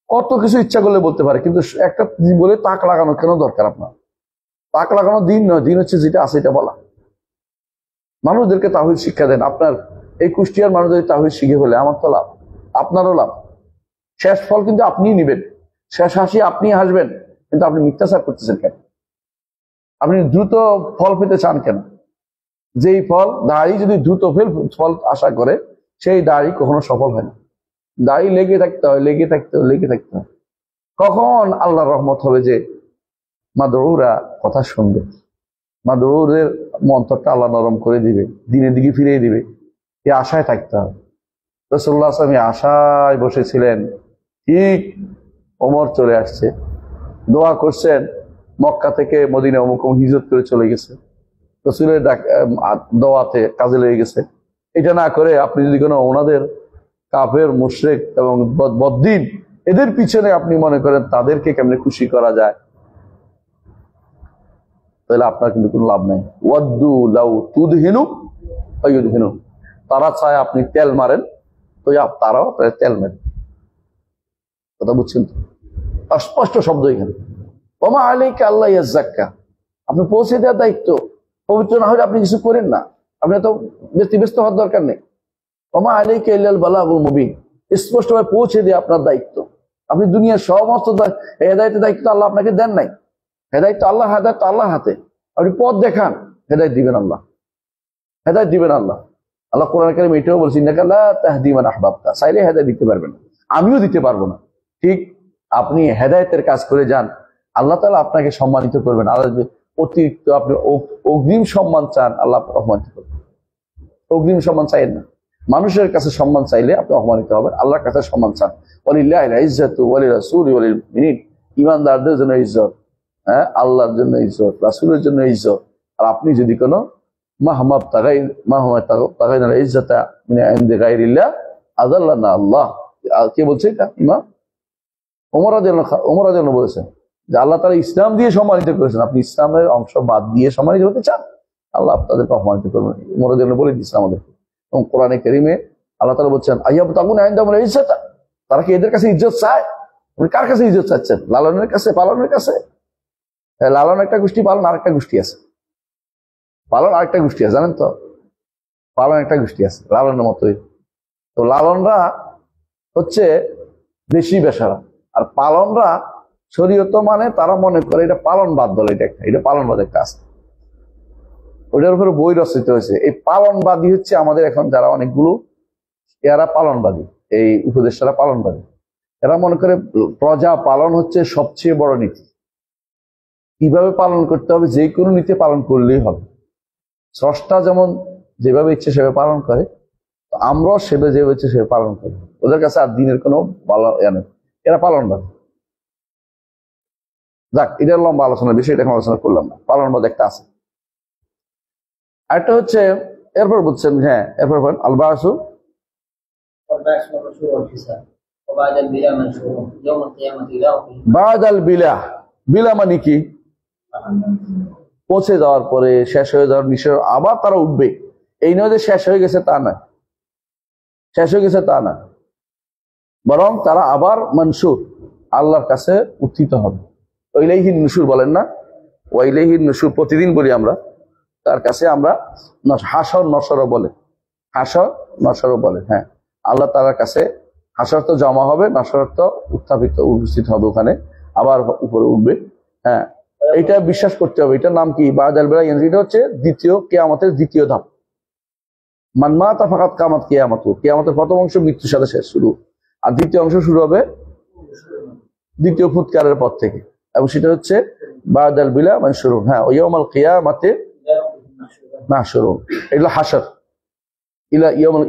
কত কিছু ইচ্ছা করলে বলতে পারে, কিন্তু একটা বলে তাক লাগানো কেন দরকার? আপনার তাক লাগানো দিন নয়, দিন হচ্ছে যেটা আছে এটা বলা। মানুষদেরকে তাওহীদ শিক্ষা দেন। আপনার এই কুষ্টিয়ার মানুষ যদি তাওহীদ শিখে ফেলে, আমার তো লাভ, আপনারও লাভ। শেষ ফল কিন্তু আপনিই নিবেন, শেষ হাসি আপনি হাসবেন। কিন্তু আপনি মিথ্যাচার করতেছেন কেন? আপনি দ্রুত ফল পেতে চান কেন? যেই ফল, দাড়ি যদি দ্রুত ফল আশা করে, সেই দাড়ি কখনো সফল হয় না। দাড়ি লেগে থাকতে হয়, লেগে থাকতে হয়, লেগে থাকতে হয়। কখন আল্লাহর রহমত হবে যে মাদউরা কথা শুনবে, মাদউরের মন্তরটা আল্লাহ নরম করে দিবে, দিনের দিকে ফিরিয়ে দিবে, এই আশায় থাকতে হবে। রাসূলুল্লাহ সাল্লাল্লাহু আলাইহি ওয়াসাল্লাম আশায় বসেছিলেন। ঠিক ওমর চলে আসছে, দোয়া করছেন, মক্কা থেকে মদিনা অমুক হিজরত করে চলে গেছে, রাসূলের দোয়াতে কাজে লেগে গেছে। এটা না করে আপনি যদি কোনো ওনাদের কাফের, মুশরিক এবং বদ্দিন এদের পিছনে আপনি মনে করেন তাদেরকে কেমনে খুশি করা যায়, তাহলে আপনার কিন্তু কোনো লাভ নাই। ওয়াদ্দু লাউ তুদহিনু ফায়ুদহিনু, তারা চায় আপনি তেল মারেন, তো তারাও আপনার তেল মারেন। কথা বুঝছেন তো? স্পষ্ট শব্দ এখানে। ওমা আলাইকা আল্লাহ ইয়াযাক্কা, আপনি পৌঁছে দেওয়ার দায়িত্ব। পবিত্র না হলে আপনি কিছু করেন না, আপনি তো ব্যস্ত হওয়ার দরকার নেই। ওমা আলাইকা ইল্লাল বালাগুল মুবিন, স্পষ্টভাবে পৌঁছে দেওয়া আপনার দায়িত্ব। আপনি দুনিয়ার সমস্ত হেদায়েতের দায়িত্ব আল্লাহ আপনাকে দেন নাই। হেদায়েত আল্লাহ, হেদায়েত আল্লাহর হাতে। আপনি পথ দেখান, হেদায়েত দিবেন আল্লাহ, হেদায়েত দিবেন আল্লাহ। আল্লাহ কোরআন কারীমে এটাও বলছেন, ইন্নাকা লা তাহদি মান আহবাবতা, চাইলে হেদায়েত দিতে পারবেন না, আমিও দিতে পারবো না। ঠিক আপনি হেদায়েতের কাজ করে যান, আল্লাহ তাআলা আপনাকে সম্মানিত করবেন। আল্লাহ অতিরিক্ত আপনি অগ্রিম সম্মান চান, আল্লাহ আপনাকে অপমানিত করবেন। অগ্রিম সম্মান চাইেন না। মানুষের কাছে সম্মান চাইলে আপনি অপমানিত হবেন, আল্লাহর কাছে সম্মান চান। ওয়ালিল্লাহিল ইজ্জাতু ওয়ালিরাসূলি ওয়ালিল মুমিনিন, ঈমানদারদের জন্য ইজ্জত, হ্যাঁ, আল্লাহর জন্য ইজ্জত, রাসূলের জন্য ইজ্জত। আর আপনি যদি কোনো মাহমাব তাগাইনা ইজ্জাতা মিন ইনদি গায়রিল্লাহ আযাল্লানা আল্লাহ, কে বলছে এটা? ইমাম ওমর রাদিয়াল্লাহু বলেছেন যে আল্লাহ তাআলা ইসলাম দিয়ে সম্মানিত করেছেন, আপনি ইসলামের অংশ বাদ দিয়ে সম্মানিত হতে চান, আল্লাহ আপনাদেরকে অপমানিত করবেন। ওমর রাদিয়াল্লাহু বলে দিয়েছেন আমাদের। এবং কোরআনে কারীমে আল্লাহ তাআলা বলছেন, আইয়াবতাগুনা ইনদাহুল ইজ্জাতা, তারা কি এদের কাছে ইজ্জত চায়? আপনি কার কাছে ইজ্জত চাচ্ছেন? লালনের কাছে, পালনের কাছে? লালন একটা গোষ্ঠী, পালন আরেকটা গোষ্ঠী আছে। পালন আরেকটা গোষ্ঠী আছে, জানেন তো? পালন একটা গোষ্ঠী আছে লালনের মতোই। তো লালনরা হচ্ছে বেশি বেসারা, আর পালনরা শরীয়ত মানে তারা মনে করে এটা পালনবাদ বলে, এটা পালনবাদ একটা আছে, ওটার উপরে বই রচিত হয়েছে। এই পালনবাদী হচ্ছে আমাদের এখন যারা অনেকগুলো, এরা পালনবাদী, এই উপদেষ্টারা পালনবাদী। এরা মনে করে প্রজা পালন হচ্ছে সবচেয়ে বড় নীতি, কিভাবে পালন করতে হবে, যে কোনো নীতি পালন করলেই হবে। স্রষ্টা যেমন যেভাবে ইচ্ছে সেভাবে পালন করে, আমরাও সেভাবে যেভাবে ইচ্ছে সেভাবে পালন করি। ওদের কাছে আর দিনের কোনো নেই, এরা পালনবাদ। যাক, এটা লম্বা আলোচনার বিষয়, এটা আলোচনা করলাম না। পালনবাদ একটা আছে। আরেকটা হচ্ছে এরপর বলছেন, হ্যাঁ এরপর আল বাসু বাদাল বিলা। বিলা মানে কি? পৌঁছে যাওয়ার পরে, শেষ হয়ে যাওয়ার নিশ্চয় আবার তারা উঠবে। এই নয় যে শেষ হয়ে গেছে তা নয়, শেষ হয়ে গেছে তা না, বরং তারা আবার মনসুর, আল্লাহর কাছে উত্থিত হবে। ওইলাইহিন নুশুর বলেন না, ওইলাইহিন নুশুর প্রতিদিন বলি আমরা, তার কাছে আমরা হাসর নসরও বলে, হাসর নসরও বলে। হ্যাঁ, আল্লাহ তাআলার কাছে হাসর তো জমা হবে, নসর তো উত্থাপিত, উপস্থিত হবে, ওখানে আবার উপরে উঠবে। হ্যাঁ, এটা বিশ্বাস করতে হবে। এটার নাম কি? বাদাল বিলা। এটা হচ্ছে দ্বিতীয় কিয়ামতের দ্বিতীয় ধাপ। মানমাতা ফাকাত কামাত কিয়ামত, কিয়ামতের প্রথম অংশ মৃত্যুর সাথে শেষ শুরু, আর দ্বিতীয় অংশ শুরু হবে দ্বিতীয় ফুৎকারের পর থেকে, এবং সেটা হচ্ছে বাদাল বিলা মানে শুরু। হ্যাঁ, ইয়াউমাল কিয়ামাতে মাহশুরুন, এগুলো হাসর।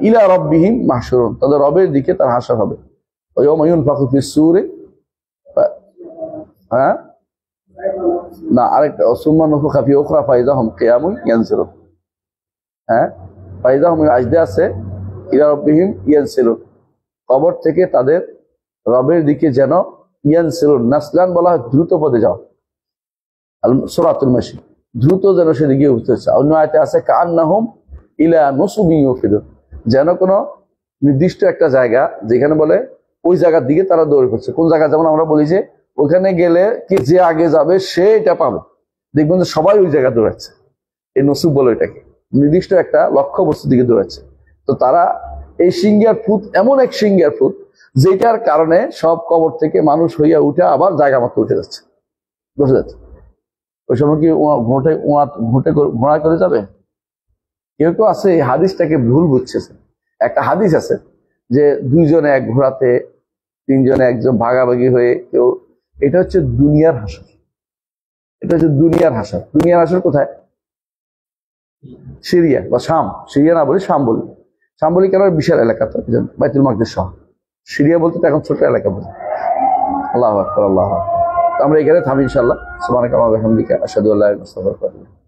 ইলা রাব্বিহিম মাহশুরুন, তাদের রবের দিকে তার হাসর হবে। ইয়াউমা ইউনফাখু ফিস সূরি, হ্যাঁ না, আরেকটা সুম্মা নুফিখা ফি উখরা ফাইযা হুম কিয়ামুন ইয়ানসিরুন। হ্যাঁ, ফাইযা হুম আজদে আছে ইলা রাব্বিহিম ইয়ানসিরুন, কবর থেকে তাদের রবের দিকে যেন ইয়ানসিরুন, নাসলান বলা হয় দ্রুত পদে যাও, আল সুরাতুল মাশি, দ্রুত যেন সেদিকে উঠতেছে। অন্য আয়তে আছে কান্নাহুম ইলা নুসুবিন ইউফিদুন, যেন কোনো নির্দিষ্ট একটা জায়গা যেখানে বলে ওই জায়গার দিকে তারা দৌড়ে পড়ছে। কোন জায়গা? যেমন আমরা বলি যে ওখানে গেলে কি যে আগে যাবে সে এটা পাবে, দেখবেন যে সবাই ওই জায়গা দৌড়াচ্ছে। এই নসুব বলে এটাকে, নির্দিষ্ট একটা লক্ষ্য বস্তুর দিকে দৌড়াচ্ছে। তো তারা এই সিংহার ফুট এমন এক সিংহার ফুট যেটার কারণে সব কবর থেকে মানুষ হইয়া উঠে আবার জায়গা মতো উঠে যাচ্ছে, বসে যাচ্ছে। ওই সময় কি ঘোড়া করে যাবে? কেউ কেউ আছে এই হাদিসটাকে ভুল বুঝছেছে। একটা হাদিস আছে যে দুইজনে এক ঘোড়াতে, তিনজনে একজন ভাগাভাগি হয়ে কেউ, এটা হচ্ছে দুনিয়ার হাসর। এটা হচ্ছে দুনিয়ার হাসর। দুনিয়ার হাসর কোথায়? সিরিয়া বা শাম। সিরিয়া না বলি শাম বলি। শাম বলি কেন? বিশাল এলাকা তো, বাইতুল মাকদিস সহ। সিরিয়া বলতে তো এখন ছোট এলাকা বলি। আল্লাহু আকবার, আল্লাহু আকবার। আমরা এখানে থামি ইনশাআল্লাহ। সুবহানাকা ওয়া বিহামদিকা আশহাদু আল্লা ইলাহা ইল্লা আনতা আস্তাগফিরুকা ওয়া আতুবু ইলাইক।